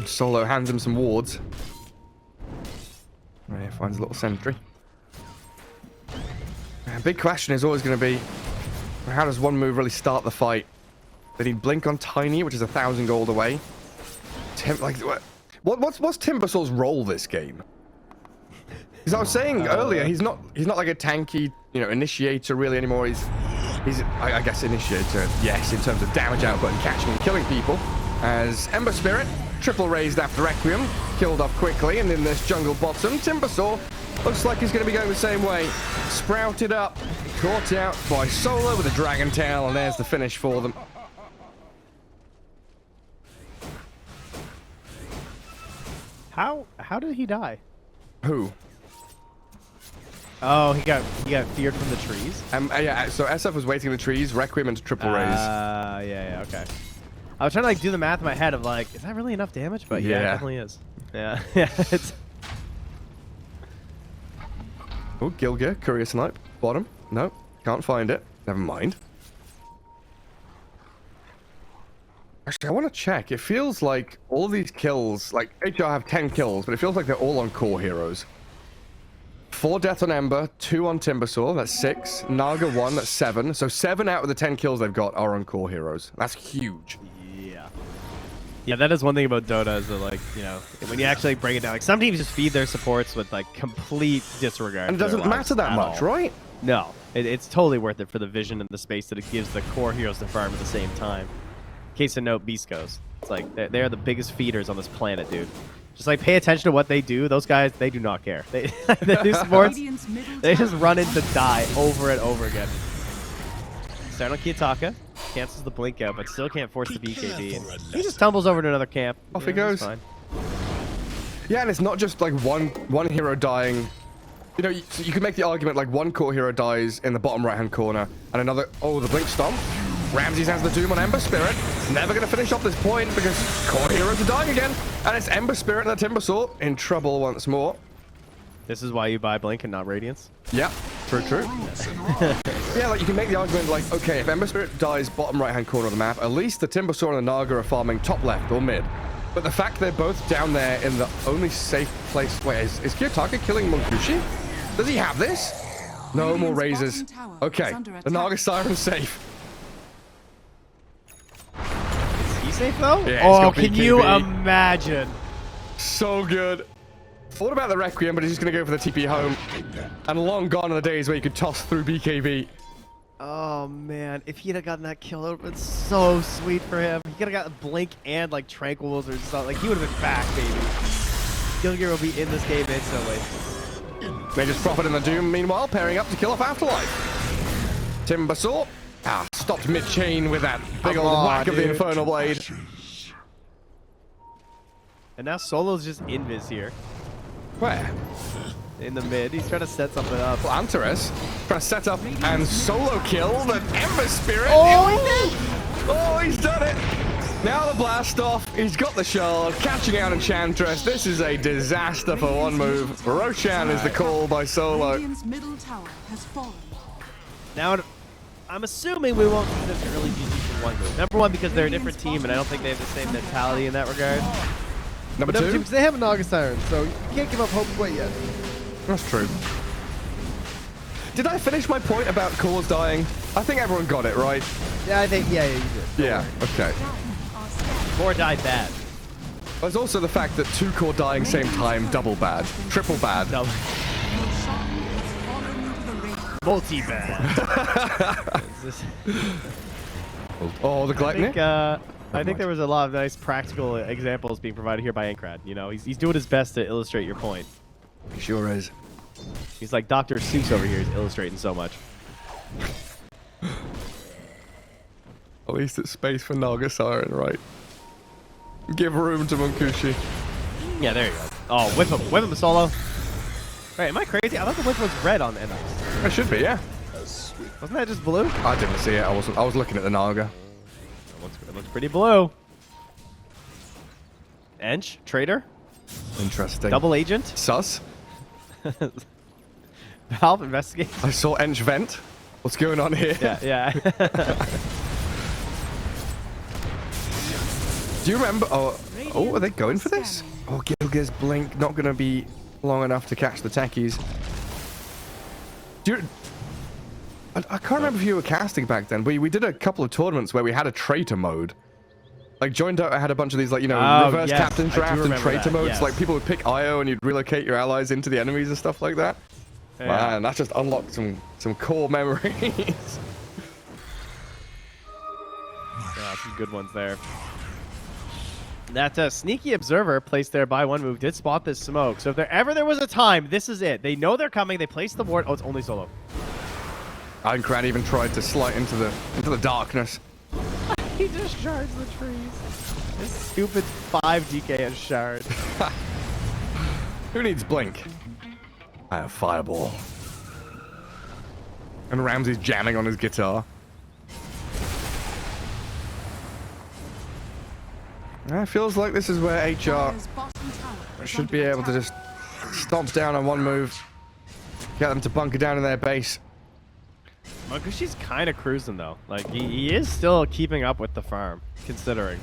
Solo hands him some wards. Right, finds a little sentry. Big question is always going to be, how does one move really start the fight? They need Blink on Tiny, which is 1,000 gold away. What's Timbersaul's role this game? Because I was saying earlier, he's not like a tanky, you know, initiator really anymore. He's I guess initiator, yes, in terms of damage output and catching and killing people. as Ember Spirit, triple raised after Requiem, killed off quickly, and in this jungle bottom, Timbersaw looks like he's going to be going the same way. Sprouted up, caught out by Solo with a Dragon Tail, and there's the finish for them. How did he die? Who? Oh, he got feared from the trees. Yeah, so SF was waiting in the trees, Requiem into triple raise. Yeah, okay. I was trying to like do the math in my head of like, is that really enough damage? But yeah, it definitely is. Yeah, yeah. It's... Oh, Gilgir, Courier Snipe, bottom. No, can't find it. Never mind. Actually, I want to check. It feels like all of these kills, like HR have 10 kills, but it feels like they're all on core heroes. 4 death on Ember, 2 on Timbersaw, that's 6. Naga 1, that's 7. So 7 out of the 10 kills they've got are on core heroes. That's huge. Yeah. Yeah, that is one thing about Dota is that, like, you know, when you actually break it down, like some teams just feed their supports with like complete disregard. And it doesn't matter that much, right? No, it's totally worth it for the vision and the space that it gives the core heroes to farm at the same time. Case in note, Beastcos. It's like they're the biggest feeders on this planet, dude. Just like pay attention to what they do. Those guys, they do not care. They do sports. They just run in to die over and over again. Start on Kiyotaka. Cancels the blink out, but still can't force the BKB. And he just tumbles over to another camp. Off he goes. Fine. Yeah, and it's not just like one hero dying. You know, you could make the argument like one core hero dies in the bottom right-hand corner, and another. Oh, the blink stomp. Ramses has the Doom on Ember Spirit. Never going to finish off this point because core heroes are dying again, and it's Ember Spirit and the Timbersaw in trouble once more. This is why you buy Blink and not Radiance? Yeah, true. Yeah, like you can make the argument like, okay, if Ember Spirit dies bottom right-hand corner of the map, at least the Timbersaw and the Naga are farming top left or mid. But the fact they're both down there in the only safe place... Wait, is Kiyotaka killing Monkushi? Does he have this? No more razors. Okay, the Naga Siren's safe. Is he safe though? Yeah, oh, can you imagine? So good. Thought about the Requiem, but he's just going to go for the TP home. And long gone are the days where you could toss through BKB. Oh, man. If he'd have gotten that kill, it would have been so sweet for him. He could have got Blink and, like, Tranquils or something. Like, he would have been back, baby. Gilgir will be in this game instantly. They just profit in the Doom, meanwhile, pairing up to kill off Afterlife. Timbersaw. Stopped mid-chain with that big old whack of the Infernal Blade. And now Solo's just invis here. Where? In the mid. He's trying to set something up. Well, Antares trying to set up and solo kill the Ember Spirit. Oh, he's done it. Now the blast off. He's got the shard. Catching out Enchantress. This is a disaster for one move. Roshan is the call by Solo. Middle tower has fallen. Now, I'm assuming we won't see this early GG for one move. Number one, because they're a different team, and I don't think they have the same mentality in that regard. Number two, two, because they have a Naga Siren, so you can't give up hope quite yet. That's true. Did I finish my point about cores dying? I think everyone got it, right? Yeah, I think, yeah, you did. Yeah, okay. More died bad. There's also the fact that 2 core dying same time, double bad. Triple bad. Double. Multi-bad. Oh, the Gluttony? I think there was a lot of nice practical examples being provided here by Ankrad. You know, he's doing his best to illustrate your point. He sure is. He's like Dr. Seuss over here. He's illustrating so much. At least it's space for Naga Siren, right? Give room to Monkushi. Yeah, there you go. Oh, whip him, Solo. Wait, am I crazy? I thought the whip was red on NX. It should be, yeah. Wasn't that just blue? I didn't see it. I was looking at the Naga. It looks pretty blue. Ench, traitor. Interesting. Double agent. Sus. Valve, investigate. I saw Ench vent. What's going on here? Yeah. Do you remember? Oh, are they going for this? Oh, Gilgir's blink not going to be long enough to catch the techies. I can't remember if you were casting back then, but we did a couple of tournaments where we had a traitor mode. Like, Joined Out had a bunch of these, like, you know, reverse captain draft and traitor modes. Yes. Like, people would pick IO and you'd relocate your allies into the enemies and stuff like that. Yeah. Man, that just unlocked some core memories. Yeah, some good ones there. That sneaky observer placed there by one move did spot this smoke. So if there was a time, this is it. They know they're coming. They place the ward. Oh, it's only solo. Aincrad even tried to slide into the darkness. He just shards the trees. This stupid 5 DK and shard. Who needs blink? I have fireball. And Ramsey's jamming on his guitar. It feels like this is where HR Dire's bottom tower is should under be able to attack. just stomp down on one move, get them to bunker down in their base. Makushi's kind of cruising though. Like he is still keeping up with the farm, considering.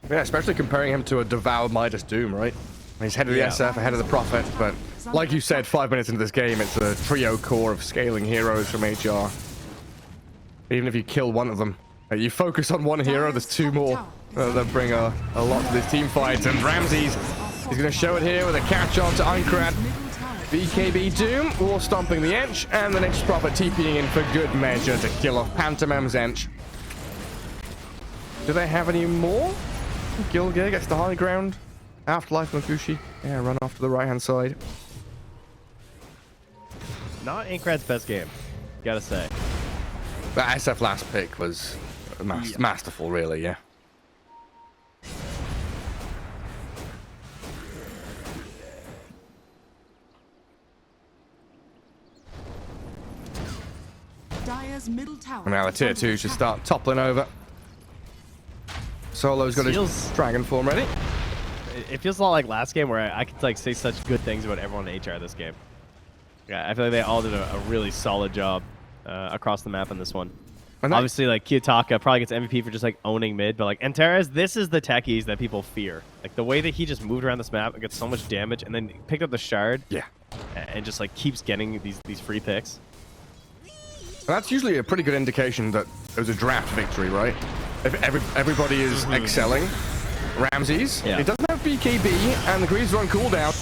Yeah, especially comparing him to a devoured Midas Doom, right? He's head of the SF, ahead of the Prophet, but like you said, 5 minutes into this game, it's a trio core of scaling heroes from HR. Even if you kill one of them, you focus on one hero, there's 2 more that bring a lot to this team fight. And Ramses is going to show it here with a catch-on to Aincrad. BKB Doom, war stomping the Ench, and the next Prophet TPing in for good measure to kill off Pantomim's Ench. Do they have any more? Gilgear gets the high ground. Afterlife Makushi. Yeah, run off to the right-hand side. Not Aincrad's best game, gotta say. The SF last pick was masterful, really, yeah. Dire's middle tower. And now the tier 2 should start toppling over. Solo's got his dragon form ready. It feels a lot like last game where I could like say such good things about everyone in HR this game. Yeah, I feel like they all did a really solid job across the map in this one. Obviously, like Kiyotaka probably gets MVP for just like owning mid, but like Antares, this is the techies that people fear. Like the way that he just moved around this map and gets so much damage, and then picked up the shard. Yeah. And just like keeps getting these free picks. That's usually a pretty good indication that it was a draft victory, right? If everybody is excelling. Ramses, he doesn't have BKB, and the Greaves are on cooldown.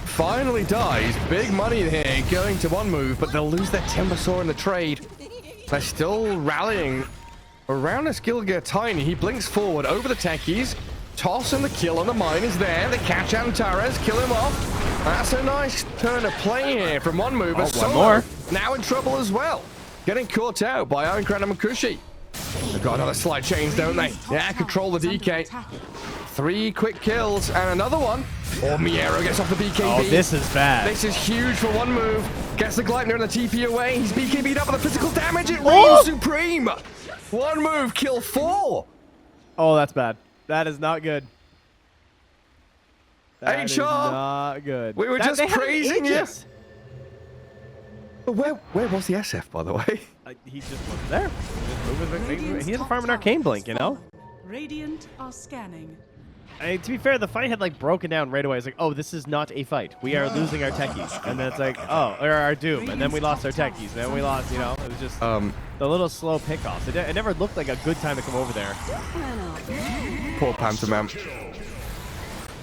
Finally dies. Big money here going to one move, but they'll lose their Timber Saw in the trade. They're still rallying around this Gilgear Tiny. He blinks forward over the techies. Toss and the kill on the mine is there. They catch Antares, kill him off. That's a nice turn of play here from one mover. One more. Now in trouble as well. Getting caught out by Aincrad and Makushi. They've got another slide chains, don't they? Yeah, control the DK. 3 quick kills and another one. Oh, Miero gets off the BKB. Oh, this is bad. This is huge for one move. Gets the Gleipnir and the TP away. He's BKB'd up with the physical damage. It reigns supreme. One move, kill 4. Oh, that's bad. That is not good. That is HR, not good. we were That- just they had praising you. Aegis. But where was the SF, by the way? He just wasn't there. He had a farm an arcane blink, you know? Radiant are scanning. I mean, to be fair, the fight had like broken down right away. It's like, oh, this is not a fight. We are losing our techies. And then it's like, oh, or our doom. And then we lost our techies. And then we lost, you know, it was just the little slow pickoffs. It never looked like a good time to come over there. Poor Pantomime.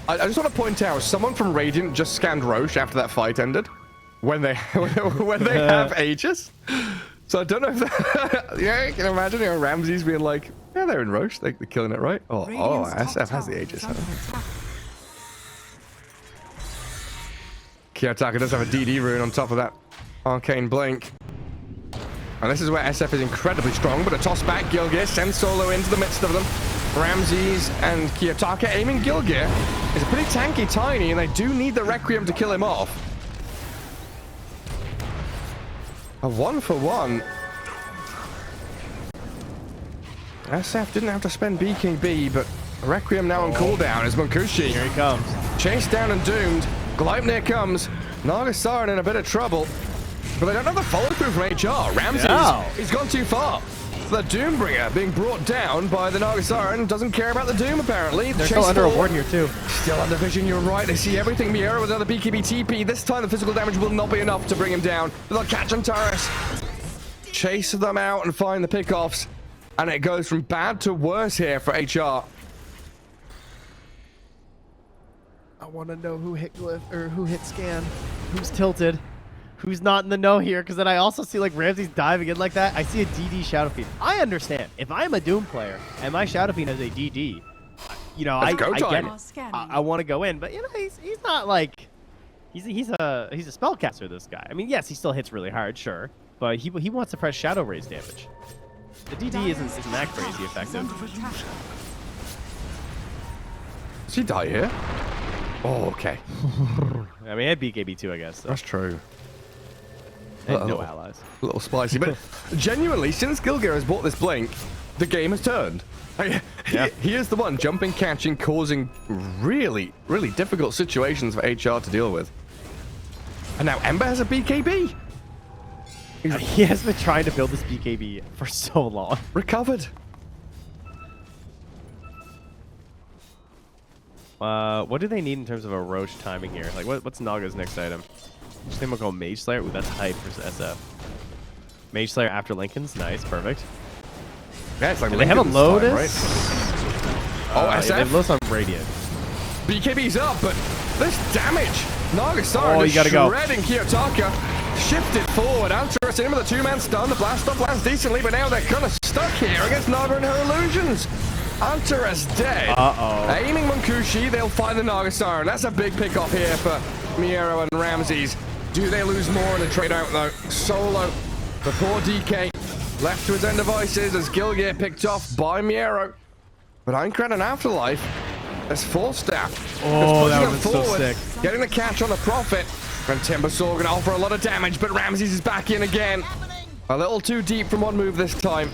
I just want to point out, someone from Radiant just scanned Roche after that fight ended. When they have Aegis. So I don't know if that, yeah, you can imagine, you know, Ramses being like, yeah, they're in Roche, they're killing it, right? Oh, SF has the Aegis. Huh? Kiyotaka does have a DD rune on top of that arcane blink. And this is where SF is incredibly strong, but a toss back, Gilgear sends Solo into the midst of them. Ramses and Kiyotaka aiming Gilgear. It's a pretty tanky Tiny, and they do need the Requiem to kill him off. A 1-for-1. SF didn't have to spend BKB, but Requiem now on cooldown as Makushi. Here he comes. Chased down and doomed. Gleipnir comes. Nagasaran in a bit of trouble. But they don't have the follow-through from HR. Ramses, he's gone too far. The Doombringer being brought down by the Nagasaran. Doesn't care about the Doom, apparently. They're still under a ward here, too. Still under vision, you're right. They see everything. Miero with another BKB TP. This time the physical damage will not be enough to bring him down. But they'll catch Antares. Chase them out and find the pickoffs. And it goes from bad to worse here for HR. I want to know who hit glyph or who hit scan. Who's tilted? who's not in the know here, because then I also see like Ramsey's diving in like that. I see a DD Shadow Fiend. I understand. If I'm a Doom player and my Shadow Fiend has a DD, you know, I get it. I want to go in, but you know, he's not like he's a spellcaster. This guy. I mean, yes, he still hits really hard, sure, but he wants to press Shadow Raise damage. The DD isn't that crazy effective. Does he die here? Oh, okay. I mean, I had BKB too, I guess. So. That's true. And no allies. A little spicy, but genuinely, since Gilgear has bought this blink, the game has turned. He is the one jumping, catching, causing really, really difficult situations for HR to deal with. And now Ember has a BKB. He has been trying to build this BKB for so long. Recovered. What do they need in terms of a Roche timing here? Like, what's Naga's next item? I think we'll go Mage Slayer. Ooh, that's hype for SF. Mage Slayer after Lincoln's. Nice, perfect. Yeah, it's like they have a Lotus. Time, right? Oh, SF. Yeah, they have Lotus on Radiant. BKB's up, but this damage. Naga started shredding Kiyotaka. Shifted forward. Antares in with a two-man stun. The blast off lands decently, but now they're kind of stuck here against Naga and her illusions. Antares dead. Aiming Munkushi, they'll find the Naga Siren. That's a big pick off here for Miero and Ramses. Do they lose more in the trade out though? Solo, the poor DK, left to his own devices as Gilgear picked off by Miero. But Aincrad and Afterlife, there's Falstaff. Oh, that was so sick. Getting the catch on the Prophet. And Timbersaw gonna offer a lot of damage, but Ramses is back in again. A little too deep from one move this time.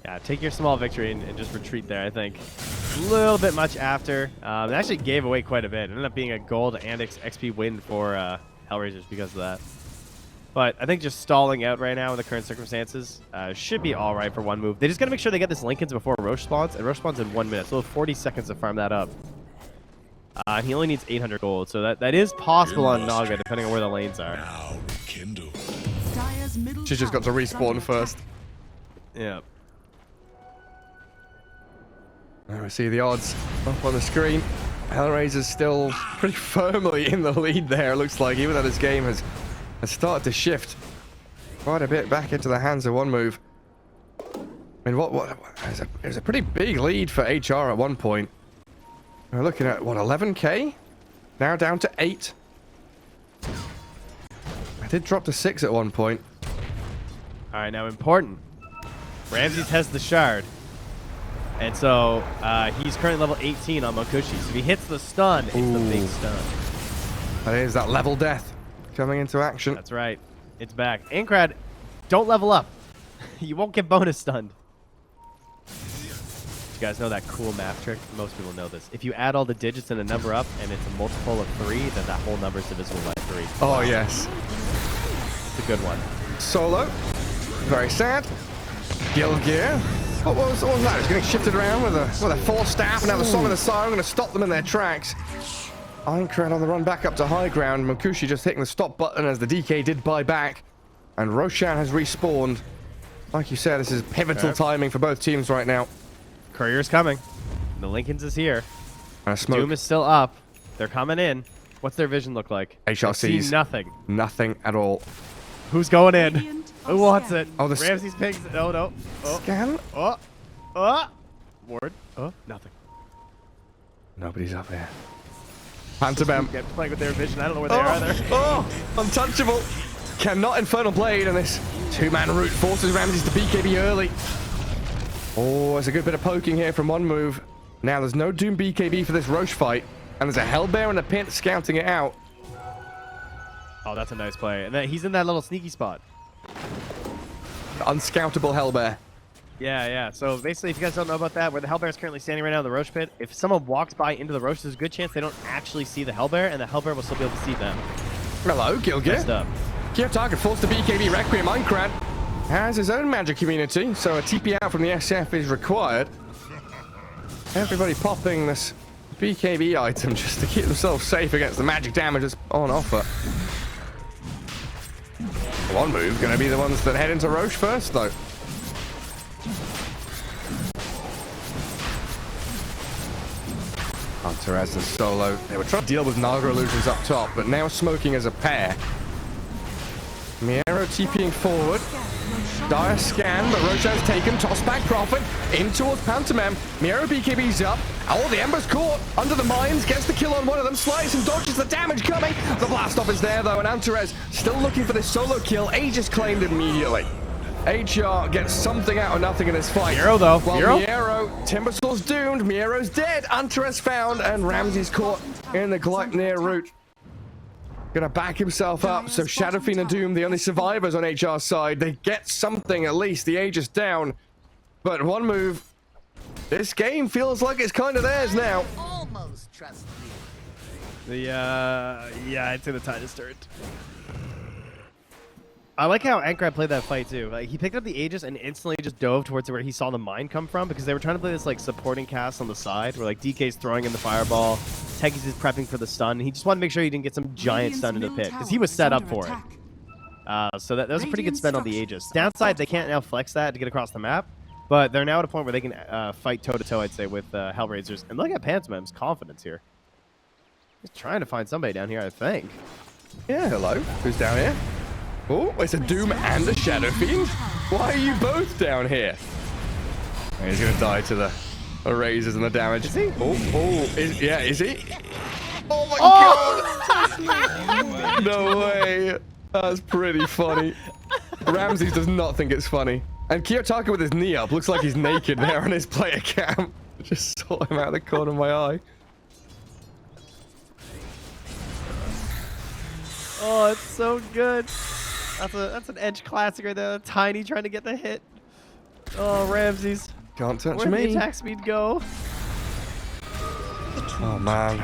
Yeah, take your small victory and just retreat there, I think. A little bit much after. It actually gave away quite a bit. It ended up being a gold and XP win for HellRaisers because of that. But I think just stalling out right now in the current circumstances should be all right for one move. They just got to make sure they get this Lincoln's before Roche spawns, and Roche spawns in 1 minute, so 40 seconds to farm that up. He only needs 800 gold, so that is possible on Naga, depending on where the lanes are. Now rekindled. She's just got to respawn first. Yeah. There we see the odds up on the screen. HellRaisers still pretty firmly in the lead there, looks like, even though this game has started to shift quite a bit back into the hands of one move. I mean, it was a pretty big lead for HR at one point. We're looking at, what, 11k? Now down to 8. I did drop to 6 at one point. All right, now important. Ramses has the shard. And so he's currently level 18 on Munkushi. So if he hits the stun, it's the big stun. That is that level death coming into action. That's right. It's back. Aincrad, don't level up. You won't get bonus stunned. You guys know that cool math trick? Most people know this. If you add all the digits and a number up and it's a multiple of 3, then that whole number is divisible by 3. Oh, yes. It's a good one. Solo. Very sad. Gilgear. What was that? It's getting shifted around with a full staff. Now the Song of the Siren going to stop them in their tracks. Aincrad on the run back up to high ground. Munkushi just hitting the stop button as the DK did buy back. And Roshan has respawned. Like you said, this is pivotal timing for both teams right now. Courier's coming. The Lincoln's is here. And a smoke. Doom is still up. They're coming in. What's their vision look like? HRCs. Nothing. Nothing at all. Who's going in? Who wants it? Oh, the Ramses pigs. Oh, no. Oh. Scan? Ward. Oh, nothing. Nobody's up there. Pantomime. Get playing with their vision. I don't know where they are either. Oh, untouchable. Cannot Infernal Blade, and this two-man route forces Ramses to BKB early. Oh, there's a good bit of poking here from one move. Now there's no Doom BKB for this Roche fight, and there's a Hellbear in the pit scouting it out. Oh, that's a nice play. And he's in that little sneaky spot. Unscoutable Hellbear. Yeah. So basically, if you guys don't know about that, where the Hellbear is currently standing right now in the Roche pit, if someone walks by into the Roche, there's a good chance they don't actually see the Hellbear, and the Hellbear will still be able to see them. Hello, Gilgear. Messed up. Kiyotaka forced to BKB Requiem. Aincrad has his own magic community, so a TP out from the SF is required. Everybody popping this BKB item just to keep themselves safe against the magic damage that's on offer. One move going to be the ones that head into Roche first, though. Teresa's solo. They were trying to deal with Naga illusions up top, but now smoking as a pair. Miero TPing forward. Dire scan, but Roshan's taken. Toss back Prophet in towards Pantomime. Miero BKB's up. Oh, the Ember's caught under the mines. Gets the kill on one of them. Slides and dodges the damage coming. The blast off is there though, and Antares still looking for this solo kill. Aegis claimed immediately. HR gets something out of nothing in this fight. Miero though. While Miero, Timbersaul's doomed. Miero's dead. Antares found, and Ramsey's caught in the Gleipnir route. Gonna back himself up, so Shadow Fiend and Doom, the only survivors on HR's side. They get something, at least, the Aegis down. But one move, this game feels like it's kind of theirs now. Almost trust me. Yeah, I'd say the tide is turned. I like how Ankrad played that fight too. Like he picked up the Aegis and instantly just dove towards where he saw the mine come from, because they were trying to play this like supporting cast on the side where like DK's throwing in the fireball, Techies is prepping for the stun. He just wanted to make sure he didn't get some giant stun in the pit because he was set up for it. So that was a pretty good spend on the Aegis. Downside, they can't now flex that to get across the map, but they're now at a point where they can fight toe to toe, I'd say, with HellRaisers. And look at Pantomime's confidence here. He's trying to find somebody down here, I think. Yeah, hello. Who's down here? Oh, it's a Doom and a Shadow Fiend. Why are you both down here? And he's gonna die to the razors and the damage. Is he? Is he? Oh my god! No way. That's pretty funny. Ramses does not think it's funny. And Kiyotaka with his knee up looks like he's naked there on his player cam. Just saw him out of the corner of my eye. Oh, it's so good. That's an edge classic right there. Tiny trying to get the hit. Oh, Ramses. Can't touch Where'd me. the attack speed go? Oh man.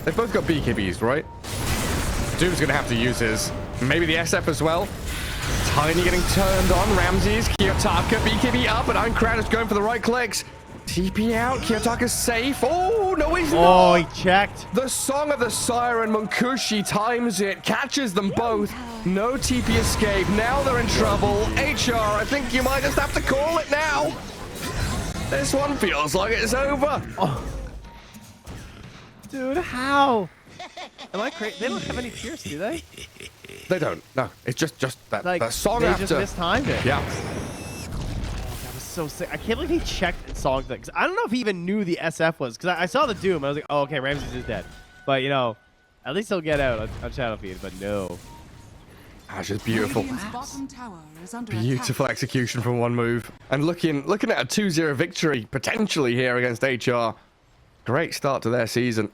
They've both got BKBs, right? Doom's gonna have to use his. Maybe the SF as well. Tiny getting turned on. Ramses, Kiyotaka, BKB up, and Ankrad is going for the right clicks. TP out. Kiyotaka's safe. Oh, no, he's not. Oh, he checked. The Song of the Siren, Munkushi times it, catches them both. No TP escape. Now they're in trouble. HR, I think you might just have to call it now. This one feels like it's over. Oh. Dude, how? Am I crazy? They don't have any pierce, do they? They don't. No, it's just that Like, the song they after. just mistimed it. Yeah. That was so sick. I can't believe he checked and saw that. I don't know if he even knew the SF was, because I saw the Doom. I was like, oh, okay, Ramses is dead. But, you know, at least he'll get out on Shadow Feed, but no. That's just beautiful. Radiant's bottom tower is under Beautiful execution from one move. And looking at a 2-0 victory, potentially here against HR. Great start to their season.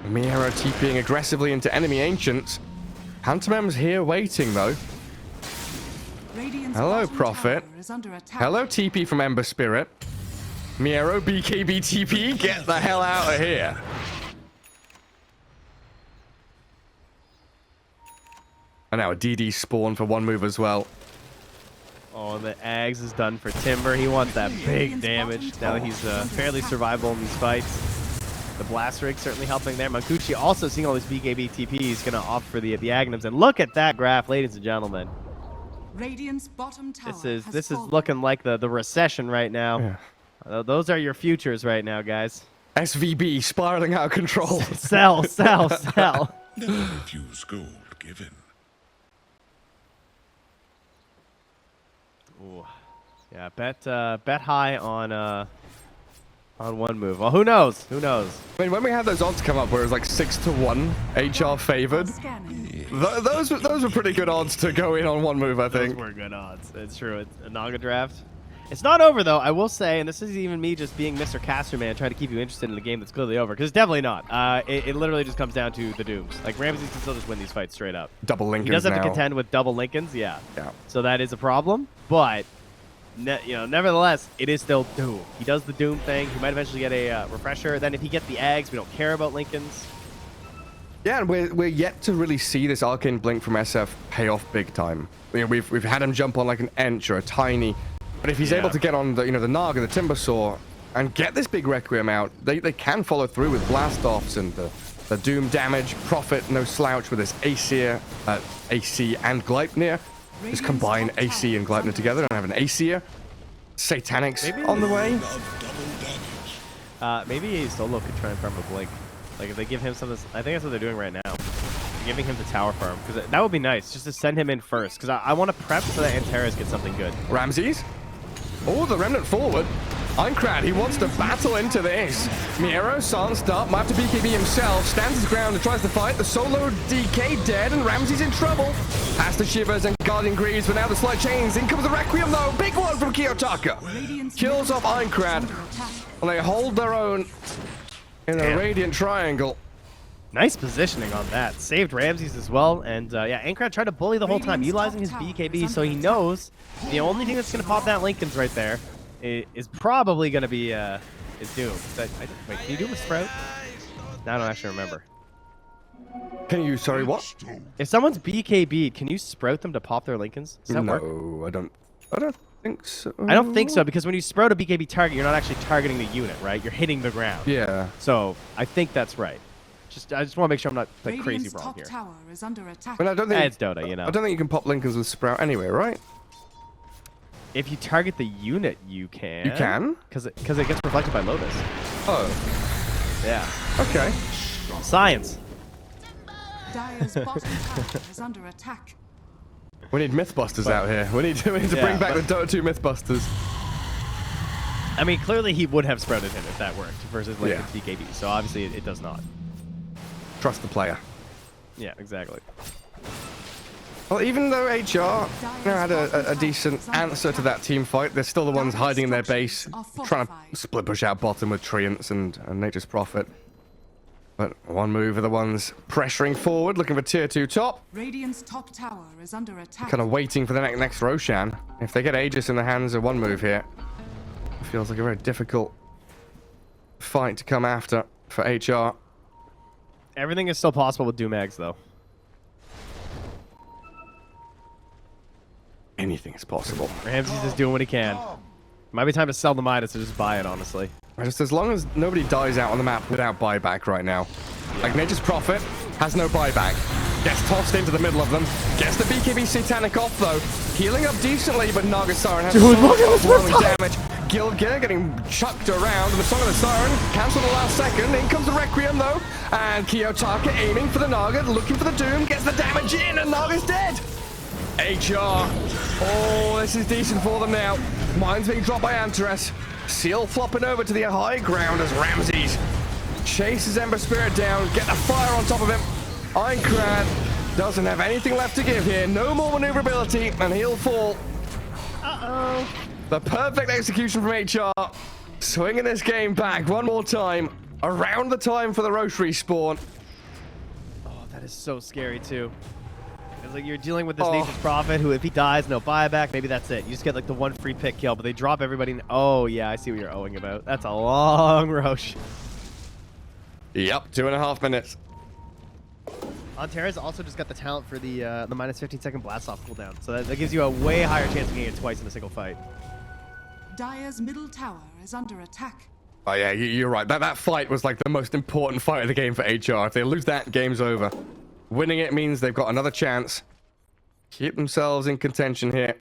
Miero TPing aggressively into enemy ancients. Pantomime's here waiting, though. Radiant's Hello, bottom Prophet. tower is under attack. Hello, TP from Ember Spirit. Miero, BKB, TP, get the hell out of here. And now a DD spawn for one move as well. Oh, the Ags is done for Timber. He wants that big damage now that he's fairly survivable in these fights. The Blast Rig certainly helping there. Munkushi also seeing all these BKB TP. He's going to opt for the Agnums. And look at that graph, ladies and gentlemen. Radiant's bottom tower This is fallen. looking like the recession right now. Yeah. Those are your futures right now, guys. SVB spiraling out of control. Sell, sell, sell. Never refuse gold given. Ooh. Yeah, bet high on one move. Well, who knows? Who knows? I mean, when we had those odds come up where it was like 6-1 HR favored, Scanning. those were pretty good odds to go in on one move, I Those think. were good odds. It's true. It's a Naga draft. It's not over, though, I will say, and this isn't even me just being Mr. Casterman trying to keep you interested in a game that's clearly over, because it's definitely not. It literally just comes down to the Dooms. Like, Ramses can still just win these fights straight up. Double Lincolns He does have now. to contend with double Lincolns, yeah. Yeah. So that is a problem, but nevertheless, it is still Doom. He does the Doom thing. He might eventually get a refresher. Then if he gets the Ags, we don't care about Lincolns. Yeah, and we're yet to really see this Arcane Blink from SF pay off big time. You know, we've had him jump on like an Ench or a Tiny, but if he's able to get on the the Naga, the Timbersaw, and get this big Requiem out, they can follow through with blast offs and the Doom damage. Prophet no slouch with his AC and Gleipnir. Just combine AC and Gleipnir together and have an Aesir. Satanics Maybe- on the way. Maybe Solo could try and farm a Blink. Like if they give him some of this, I think that's what they're doing right now. They're giving him the tower farm because that would be nice, just to send him in first. Because I want to prep so that Antares gets something good. Ramses. Oh, the remnant forward. Aincrad, he wants to battle into this. Miero, silenced up, might have to BKB himself, stands his ground and tries to fight. The solo DK dead, and Ramses in trouble. Past the Shivers and Guardian Greaves, but now the slight chains. In comes the Requiem, though. Big one from Kiyotaka. Kills off Aincrad, and they hold their own in a Radiant Triangle. Nice positioning on that. Saved Ramses as well. And yeah, Aincrad tried to bully the whole time, utilizing his BKB, so he knows the only thing that's going to pop that Lincoln's right there is probably going to be is Doom. Wait, can you Doom a Sprout? No, I don't actually remember. Can you, sorry, what? If someone's BKB'd, can you Sprout them to pop their Lincolns? Does that work? No, I don't think so. I don't think so, because when you Sprout a BKB target, you're not actually targeting the unit, right? You're hitting the ground. Yeah. So I think that's right. I just want to make sure I'm not like crazy Radiant's wrong top here. tower is under attack. But I don't think It's Dota, you know. I don't think you can pop Lincolns with Sprout anyway, right? If you target the unit, you can. You can? Because it gets reflected by Lotus. Oh, Yeah. okay. Science. Dire's bottom tower is under attack. We need Mythbusters out here. We need to bring back the Dota 2 Mythbusters. I mean, clearly he would have sprouted him if that worked versus like Yeah. DKB. So obviously it does not. Trust the player. Yeah, exactly. Well, even though HR had a decent answer to that team fight, they're still the ones hiding in their base, trying to split push out bottom with Treants and Nature's Prophet. But one move are the ones pressuring forward, looking for tier 2 top. Radiant's top tower is under attack. Kind of waiting for the next Roshan. If they get Aegis in the hands of one move here, it feels like a very difficult fight to come after for HR. Everything is still possible with Doomags, though. Anything is possible. Ramses is doing what he can. Might be time to sell the Midas or just buy it, honestly. Just as long as nobody dies out on the map without buyback right now. Like Nature's Prophet has no buyback. Gets tossed into the middle of them. Gets the BKB Satanic off though. Healing up decently, but Naga Siren has overwhelming damage. Gilgir getting chucked around. The Song of the Siren cancelled the last second. In comes the Requiem though. And Kiyotaka aiming for the Naga, looking for the Doom. Gets the damage in and Naga's dead. HR. Oh, this is decent for them now. Mine's being dropped by Antares. Seal flopping over to the high ground as Ramses chases Ember Spirit down. Get the fire on top of him. Aincrad doesn't have anything left to give here. No more maneuverability, and he'll fall. Uh-oh. The perfect execution from HR. Swinging this game back one more time. Around the time for the Roche respawn. Oh, that is so scary, too. It's like you're dealing with this Nature's Prophet who, if he dies, no buyback. Maybe that's it. You just get like the one free pick kill, but they drop everybody. Oh, yeah, I see what you're owing about. That's a long Roche. Yep, 2.5 minutes. Antares also just got the talent for the minus 15-second blast off cooldown, so that gives you a way higher chance of getting it twice in a single fight. Dire's middle tower is under attack. Oh yeah, you're right. That fight was like the most important fight of the game for HR. If they lose that, game's over. Winning it means they've got another chance. Keep themselves in contention here.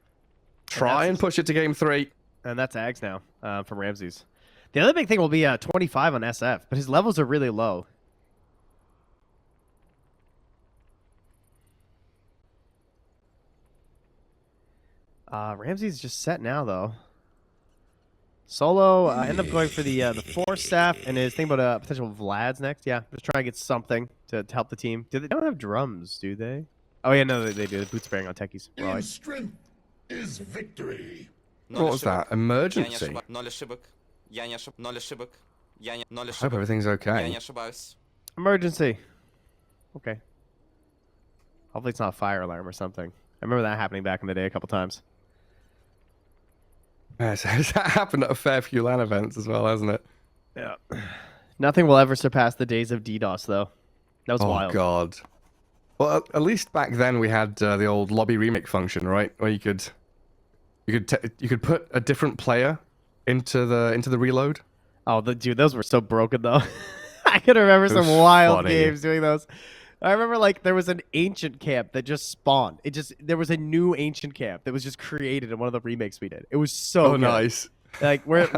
Try and push it to game 3. And that's Ags now from Ramses. The other big thing will be 25 on SF, but his levels are really low. Ramses just set now, though. Solo end up going for the Force Staff, and his thing about potential Vlad's next. Yeah, just trying to get something to help the team. They don't have drums, do they? Oh yeah, no, they do. The boot sparing on techies. In strength is victory. What was that? Emergency? I hope everything's okay. Emergency. Okay. Hopefully it's not a fire alarm or something. I remember that happening back in the day a couple times. Yes, that happened at a fair few LAN events as well, hasn't it? Yeah. Nothing will ever surpass the days of DDoS, though. That was wild. Oh god. Well, at least back then we had the old lobby remake function, right? Where you could put a different player into the reload. Oh, dude, those were so broken though. I can remember some wild games doing those. I remember like there was an ancient camp that just spawned. There was a new ancient camp that was just created in one of the remakes we did. It was so good. Nice. Like where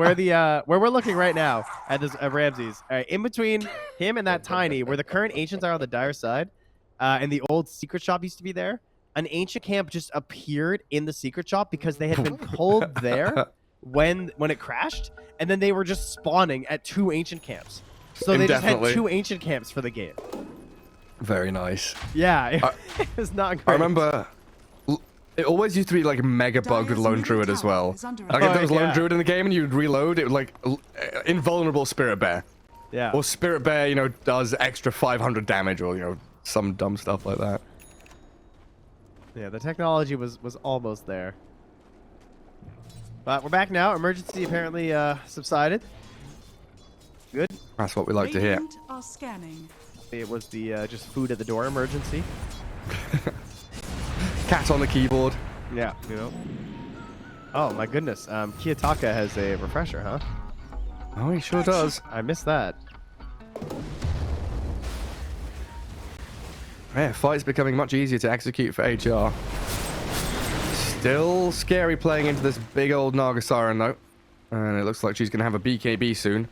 we're looking right now at this Ramses. In between him and that tiny, where the current ancients are on the dire side, and the old secret shop used to be there. An ancient camp just appeared in the secret shop because they had been pulled there when it crashed, and then they were just spawning at 2 ancient camps. So they just had 2 ancient camps for the game. Very nice. Yeah, it was not great. I remember it always used to be like mega bugged with Lone Druid as well. Like if there was Lone Druid in the game and you'd reload, it would like invulnerable Spirit Bear. Yeah. Or Spirit Bear, you know, does extra 500 damage or, you know, some dumb stuff like that. Yeah, the technology was almost there. But we're back now. Emergency apparently subsided. Good. That's what we like to hear. Radiant are scanning. It was the just food at the door emergency. Cat on the keyboard. Yeah, you know. Oh my goodness. Kiyotaka has a refresher, huh? Oh, he sure does. I missed that. Yeah, fight's becoming much easier to execute for HR. Still scary playing into this big old Naga Siren though. And it looks like she's going to have a BKB soon.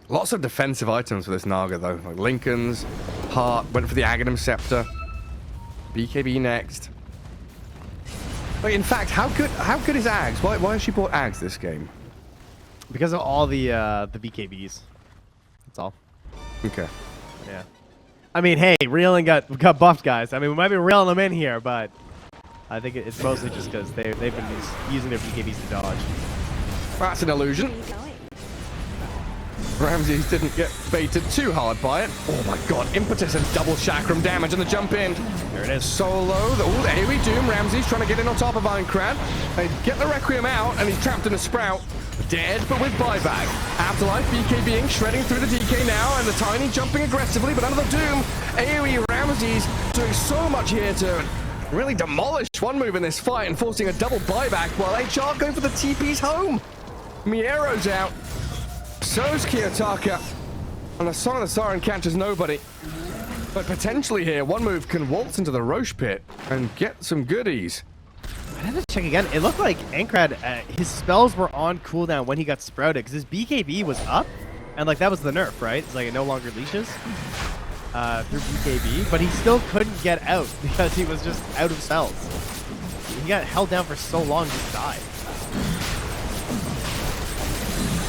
Lots of defensive items for this Naga though. Like Lincoln's, Heart, went for the Aghanim Scepter. BKB next. Wait, in fact, how good is Ags? Why has she bought Ags this game? Because of all the BKBs. That's all. Okay. Yeah. I mean, hey, reeling got buffed, guys. I mean, we might be reeling them in here, but I think it's mostly just because they've been using their BKBs to dodge. That's an illusion. Ramses didn't get baited too hard by it. Oh my god, impetus and double chakram damage on the jump in. There it is. Solo. Oh, the AoE Doom. Ramses trying to get in on top of Ironcrad. They get the Requiem out, and he's trapped in a Sprout. Dead, but with buyback. Afterlife, BKBing, shredding through the DK now, and the Tiny jumping aggressively, but under the Doom. AoE Ramses doing so much here to really demolish one move in this fight and forcing a double buyback while HR going for the TP's home. Miero's out. So's Kiyotaka. And the Song of the Siren catches nobody. But potentially here, one move can waltz into the Roche pit and get some goodies. I have to check again. It looked like Ankrad, his spells were on cooldown when he got sprouted because his BKB was up, and like that was the nerf, right? It's like it no longer leashes through BKB, but he still couldn't get out because he was just out of spells. He got held down for so long, he just died.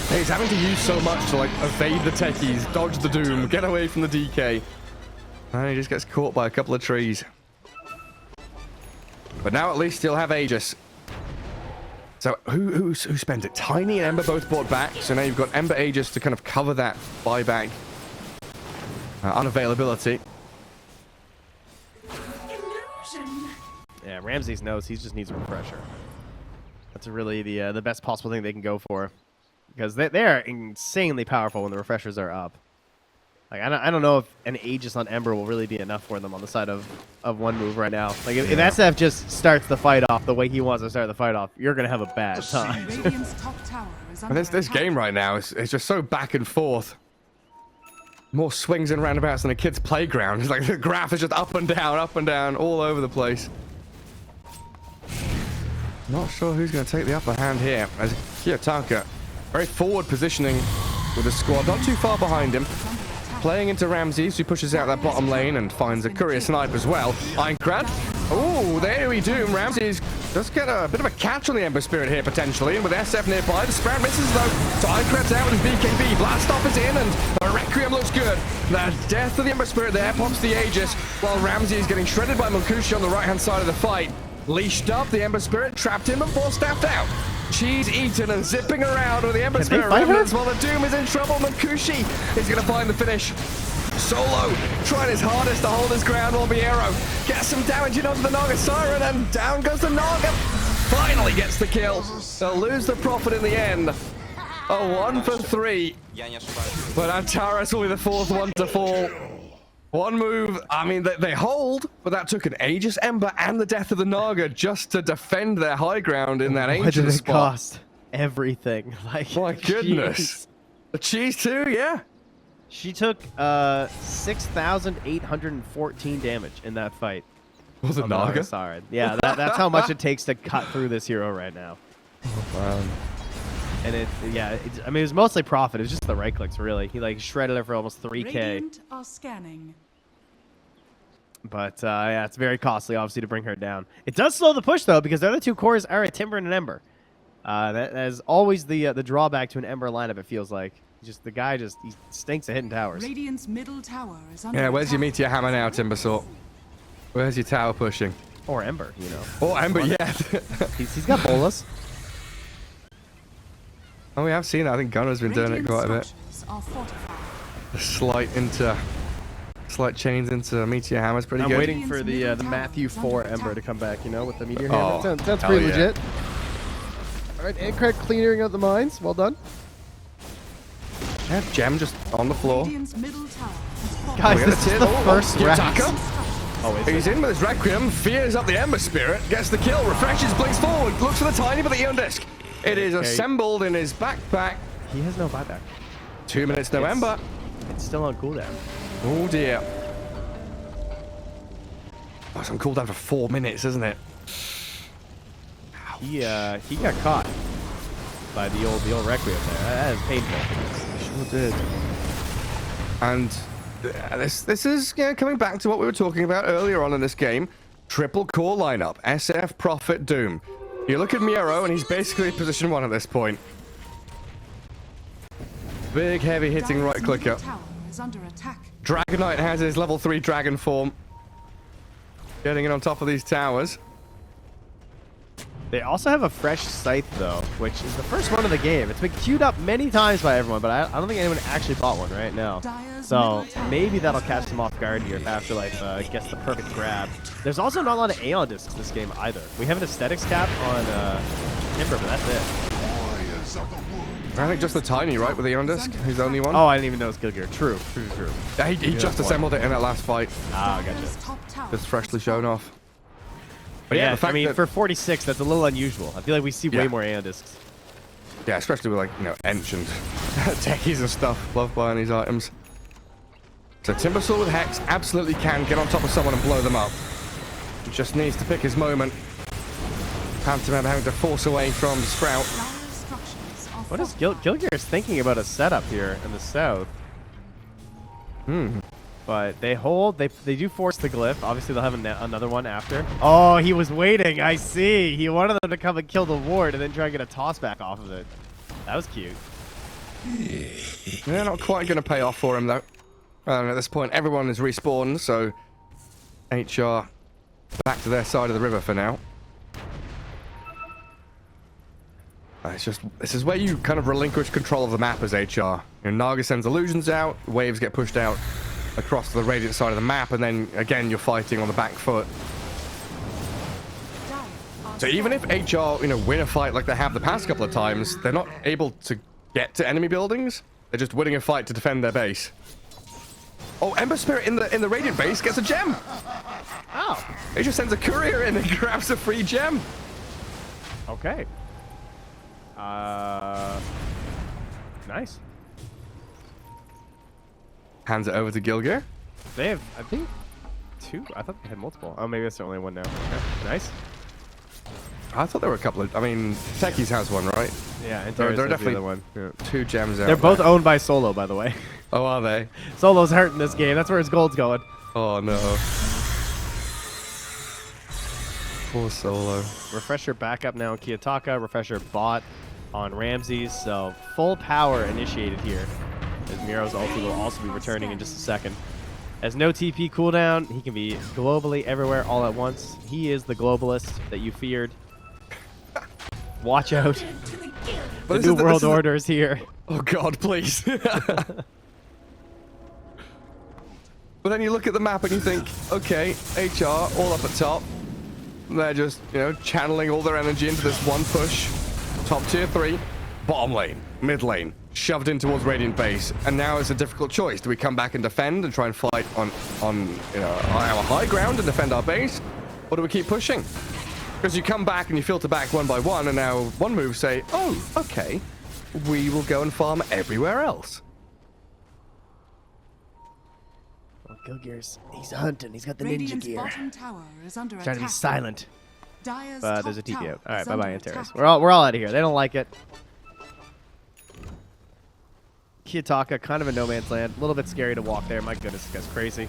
He's having to use so much to like evade the techies, dodge the Doom, get away from the DK. And he just gets caught by a couple of trees. But now at least he'll have Aegis. So who spent it? Tiny and Ember both bought back. So now you've got Ember Aegis to kind of cover that buyback unavailability. Illusion. Yeah, Ramses knows he just needs a refresher. That's really the best possible thing they can go for. Because they are insanely powerful when the refreshers are up. Like I don't know if an Aegis on Ember will really be enough for them on the side of one move right now. Like if SF just starts the fight off the way he wants to start the fight off, you're gonna have a bad time. Radiant's top tower is And under this attack. game right now is just so back and forth. More swings and roundabouts than a kid's playground. It's like the graph is just up and down, all over the place. Not sure who's going to take the upper hand here. As Kiyotaka, very forward positioning with the squad, not too far behind him. Playing into Ramses, who pushes out that bottom lane and finds a courier snipe as well. Ironcrad. Oh, there we do. Ramses does get a bit of a catch on the Ember Spirit here, potentially. And with SF nearby, the Sprout misses, though. So Ironcrad's out with his BKB. Blast off is in, and the Requiem looks good. The death of the Ember Spirit there pops the Aegis, while Ramses is getting shredded by Munkushi on the right-hand side of the fight. Leashed up, the Ember Spirit trapped in before staffed out. Cheese eaten and zipping around with the Ember Spirit remnants while the Doom is in trouble. Munkushi is going to find the finish. Solo trying his hardest to hold his ground while Miero gets some damage in onto the Naga Siren, and down goes the Naga. Finally gets the kill. They'll lose the profit in the end. A 1 for 3. But Antares will be the fourth one to fall. One move, I mean, they hold, but that took an Aegis Ember and the death of the Naga just to defend their high ground in that ancient spot. Cost everything. Like, My goodness. geez. The cheese too, yeah. She took 6,814 damage in that fight. Was it on the Naga? Siren. Yeah, that's how much it takes to cut through this hero right now. Wow. And it was mostly profit. It was just the right clicks, really. He like shredded her for almost 3k. Radiant are scanning. But yeah, it's very costly, obviously, to bring her down. It does slow the push, though, because the other two cores are a Timber and an Ember. That is always the drawback to an Ember lineup, it feels like. The guy he stinks at hitting towers. Radiant's middle tower is under Yeah, where's your attack. Meteor Hammer now, Timbersort? Where's your tower pushing? Or Ember, you know. Oh, Ember, yeah. He's got bolus. Oh, we have seen it. I think Gunner's been doing it Radiant quite a bit. structures are fortified. The slight chains into Meteor Hammer's pretty I'm good. waiting for the Matthew 4 Ember to come back, you know, with the Meteor Oh, Hammer. That's hell pretty yeah. legit. All right, Ancrag clearing out the mines. Well done. Yeah, Gem just on the floor. Radiant's middle tower is fortified. Guys, we this got a is the tip. first Oh, round. Yutaka. Oh, is He's it? in with his Requiem, fears up the Ember Spirit, gets the kill, refreshes, blinks forward, looks for the tiny but the Eon Disc. It is Okay. assembled in his backpack. He has no buyback. 2 minutes, no It's- Ember. It's still on cooldown. Oh dear. Oh, it's on cooldown for 4 minutes, isn't it? He got caught by the old Requiem there. That is painful. Sure did. And this is coming back to what we were talking about earlier on in this game. Triple core lineup. SF, Prophet, Doom. You look at Miro, and he's basically position 1 at this point. Big, heavy hitting Dire's right clicker. middle tower is under attack. Dragonite has his level 3 dragon form. Getting in on top of these towers. They also have a fresh scythe, though, which is the first one of the game. It's been queued up many times by everyone, but I don't think anyone actually bought one right now. Dire's So middle tower maybe that'll catch them off guard here if Afterlife gets the perfect grab. There's also not a lot of Aeon discs this game either. We have an aesthetics cap on Timber, but that's it. I think just the tiny, right, with the Eon Disc? He's the only one. Oh, I didn't even know it was Gilgear. True. Yeah, he just assembled it in that last fight. Ah, gotcha. Dire's top tower Just freshly shown off. But Yeah, the fact I mean, that- for 46, that's a little unusual. I feel like we see Yeah. way more Aeon discs. Yeah, especially with, like, ancient techies and stuff. Love buying these items. So Timbersaw with Hex absolutely can get on top of someone and blow them up. He just needs to pick his moment. Pantomime having to force away from Sprout. Dire's structures are What is fortified. Gilgear's thinking about a setup here in the south? But they hold. They do force the glyph. Obviously, they'll have another one after. Oh, he was waiting. I see. He wanted them to come and kill the ward and then try and get a toss back off of it. That was cute. They're not quite going to pay off for him, though. At this point, everyone is respawned, so HR back to their side of the river for now. This is where you kind of relinquish control of the map as HR. Naga sends illusions out, waves get pushed out across the radiant side of the map, and then again you're fighting on the back foot. Dire are So even if HR, win a fight like they have the past couple of times, they're not able to get to enemy buildings. They're just winning a fight to defend their base. Oh, Ember Spirit in the radiant base gets a gem. Oh, He just sends a courier in and grabs a free gem. okay. Nice. Hands it over to Gilgear. They have, I think, 2. I thought they had multiple. Oh, maybe that's the only one now. Okay. Nice. I thought there were a couple of. I mean, Techies has one, right? Yeah, and They're Terrace has the definitely other one. Yeah. 2 gems out. They're both there. owned by Solo, by the way. Oh, are they? Solo's hurt in this game. That's where his gold's going. Oh no. Poor Solo. Refresher backup now on Kiyotaka. Refresher bot on Ramses. So full power initiated here. As Miro's ulti will also be returning in just a second. Has no TP cooldown. He can be globally everywhere all at once. He is the globalist that you feared. Watch out. But The this new is the- world this is the- order is here. Oh god, please. But then you look at the map and you think, okay, HR all up at top. They're just, channeling all their energy into this one push. Top tier 3, bottom lane, mid lane, shoved in towards Radiant base. And now it's a difficult choice. Do we come back and defend and try and fight on our high ground and defend our base? Or do we keep pushing? Because you come back and you filter back one by one, and now one move say, oh, okay, we will go and farm everywhere else. Gilgear's, he's hunting. He's got the ninja Radiant's gear. bottom tower is under Trying to be attack. silent. Dire's But top there's a TP tower out. All right, is bye bye, under Antares. attack. We're all out of here. They don't like it. Kiyotaka, kind of a no man's land. A little bit scary to walk there. My goodness, this guy's crazy.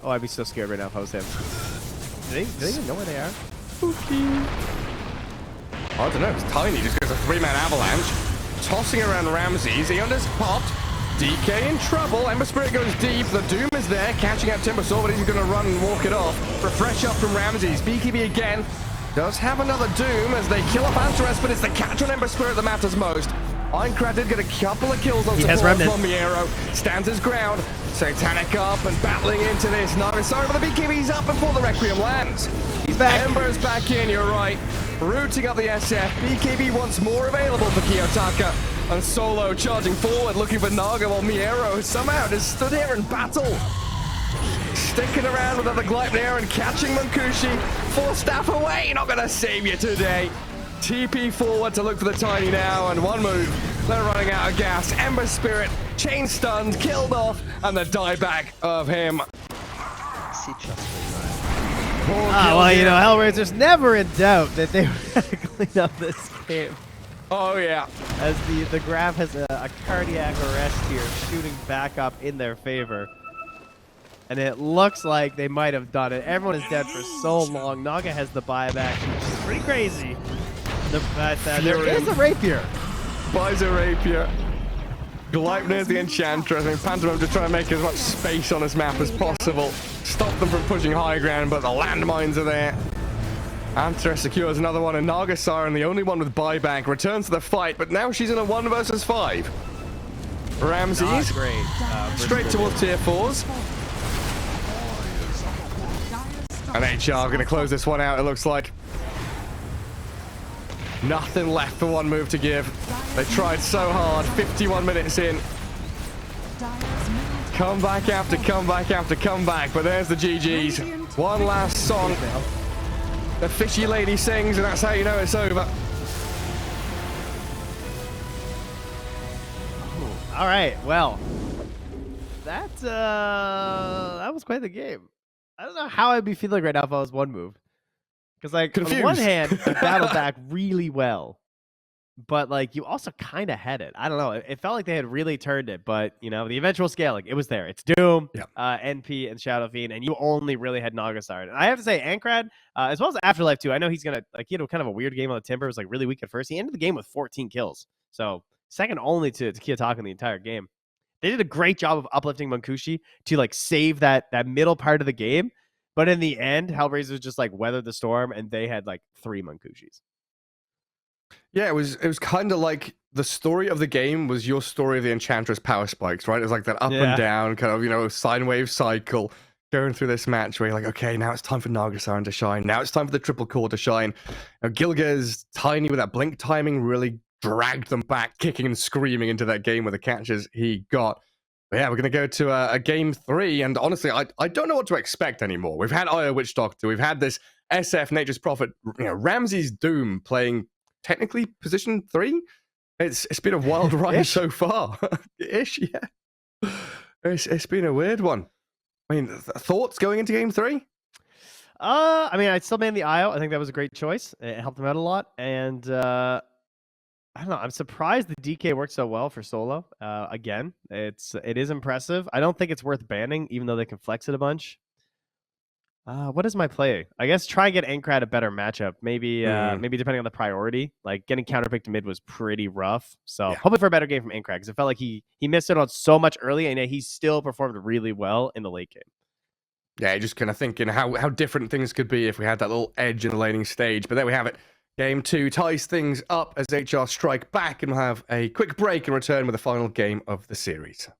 Oh, I'd be so scared right now if I was him. Do they even know where they are? I don't know. It's tiny. Just goes a 3-man avalanche. Tossing around Ramses. Eon's popped. DK in trouble. Ember Spirit goes deep. The Doom is there. Catching out Timbersaw, but he's going to run and walk it off. Refresh up from Ramses. BKB again. Does have another Doom as they kill off Antares, but it's the catch on Ember Spirit that matters most. Ironcrad did get a couple of kills on support from Miero. Stands his ground. Satanic up and battling into this. No, sorry, but the BKB's up before the Requiem lands. He's back. Ember's back in, you're right. Rooting up the SF. BKB once more available for Kiyotaka. And Solo charging forward, looking for Naga, while Miero somehow just stood here in battle. Sticking around with the Gleipnir and catching Munkushi. 4 staff away, not gonna save you today. TP forward to look for the tiny now, and one move. They're running out of gas. Ember Spirit, chain stunned, killed off, and the dieback of him. Well, you know, HellRaisers never in doubt that they were going to clean up this game. Oh, yeah. As the graph has a cardiac arrest here, shooting back up in their favor. And it looks like they might have done it. Everyone is dead for so long. Naga has the buyback, which is pretty crazy. There is a rapier. Buys a rapier. Gleipnir's the Enchantress. I mean, Pantomime to try and make as much space on this map as possible. Stop them from pushing high ground, but the landmines are there. Antares secures another one, and Naga Siren, the only one with buyback, returns to the fight, but now she's in a 1 versus 5. Ramses, Great. straight towards tier 4s. And HR going to close this one out, it looks like. Nothing left for one move to give. They tried so hard, 51 minutes in. Comeback after comeback after comeback, but there's the GGs. One last song. The fishy lady sings, and that's how you know it's over. All right, well, that was quite the game. I don't know how I'd be feeling right now if I was one move. Because, like, Confused. on one hand, you battled back really well. But, like, you also kind of had it. I don't know. It felt like they had really turned it. But, you know, the eventual scaling, it was there. It's Doom, NP, and Shadow Fiend. And you only really had Naga Siren. And I have to say, Ankrat, as well as Afterlife, too. I know he's going to, like, he had kind of a weird game on the Timber. It was, like, really weak at first. He ended the game with 14 kills. So, second only to Kiyotaka in the entire game. They did a great job of uplifting Munkushi to, like, save that middle part of the game. But in the end, HellRaisers just like weathered the storm, and they had like 3 Munkushis. Yeah, it was kind of like the story of the game was your story of the Enchantress power spikes, right? It was like that up and down kind of, you know, sine wave cycle going through this match where you're like, okay, now it's time for Naga Siren to shine. Now it's time for the triple core to shine. Now, Gilga's tiny with that blink timing really dragged them back, kicking and screaming into that game with the catches he got. But yeah, we're going to go to a game 3, and honestly, I don't know what to expect anymore. We've had Io Witch Doctor, we've had this SF Nature's Prophet, you know, Ramses Doom playing technically position 3. It's been a wild ride so far. Ish, yeah. It's been a weird one. I mean, thoughts going into game 3? I mean, I still manned the Io. I think that was a great choice. It helped them out a lot, and I don't know. I'm surprised the DK worked so well for solo. Again, it is impressive. I don't think it's worth banning, even though they can flex it a bunch. What is my play? I guess try and get Ankrat a better matchup. Maybe depending on the priority. Like getting counterpicked mid was pretty rough. So hoping for a better game from Ankrat, because it felt like he missed it on so much early, and yet he still performed really well in the late game. Yeah, just kind of thinking how different things could be if we had that little edge in the laning stage. But there we have it. Game 2 ties things up as HR strike back, and we'll have a quick break and return with the final game of the series.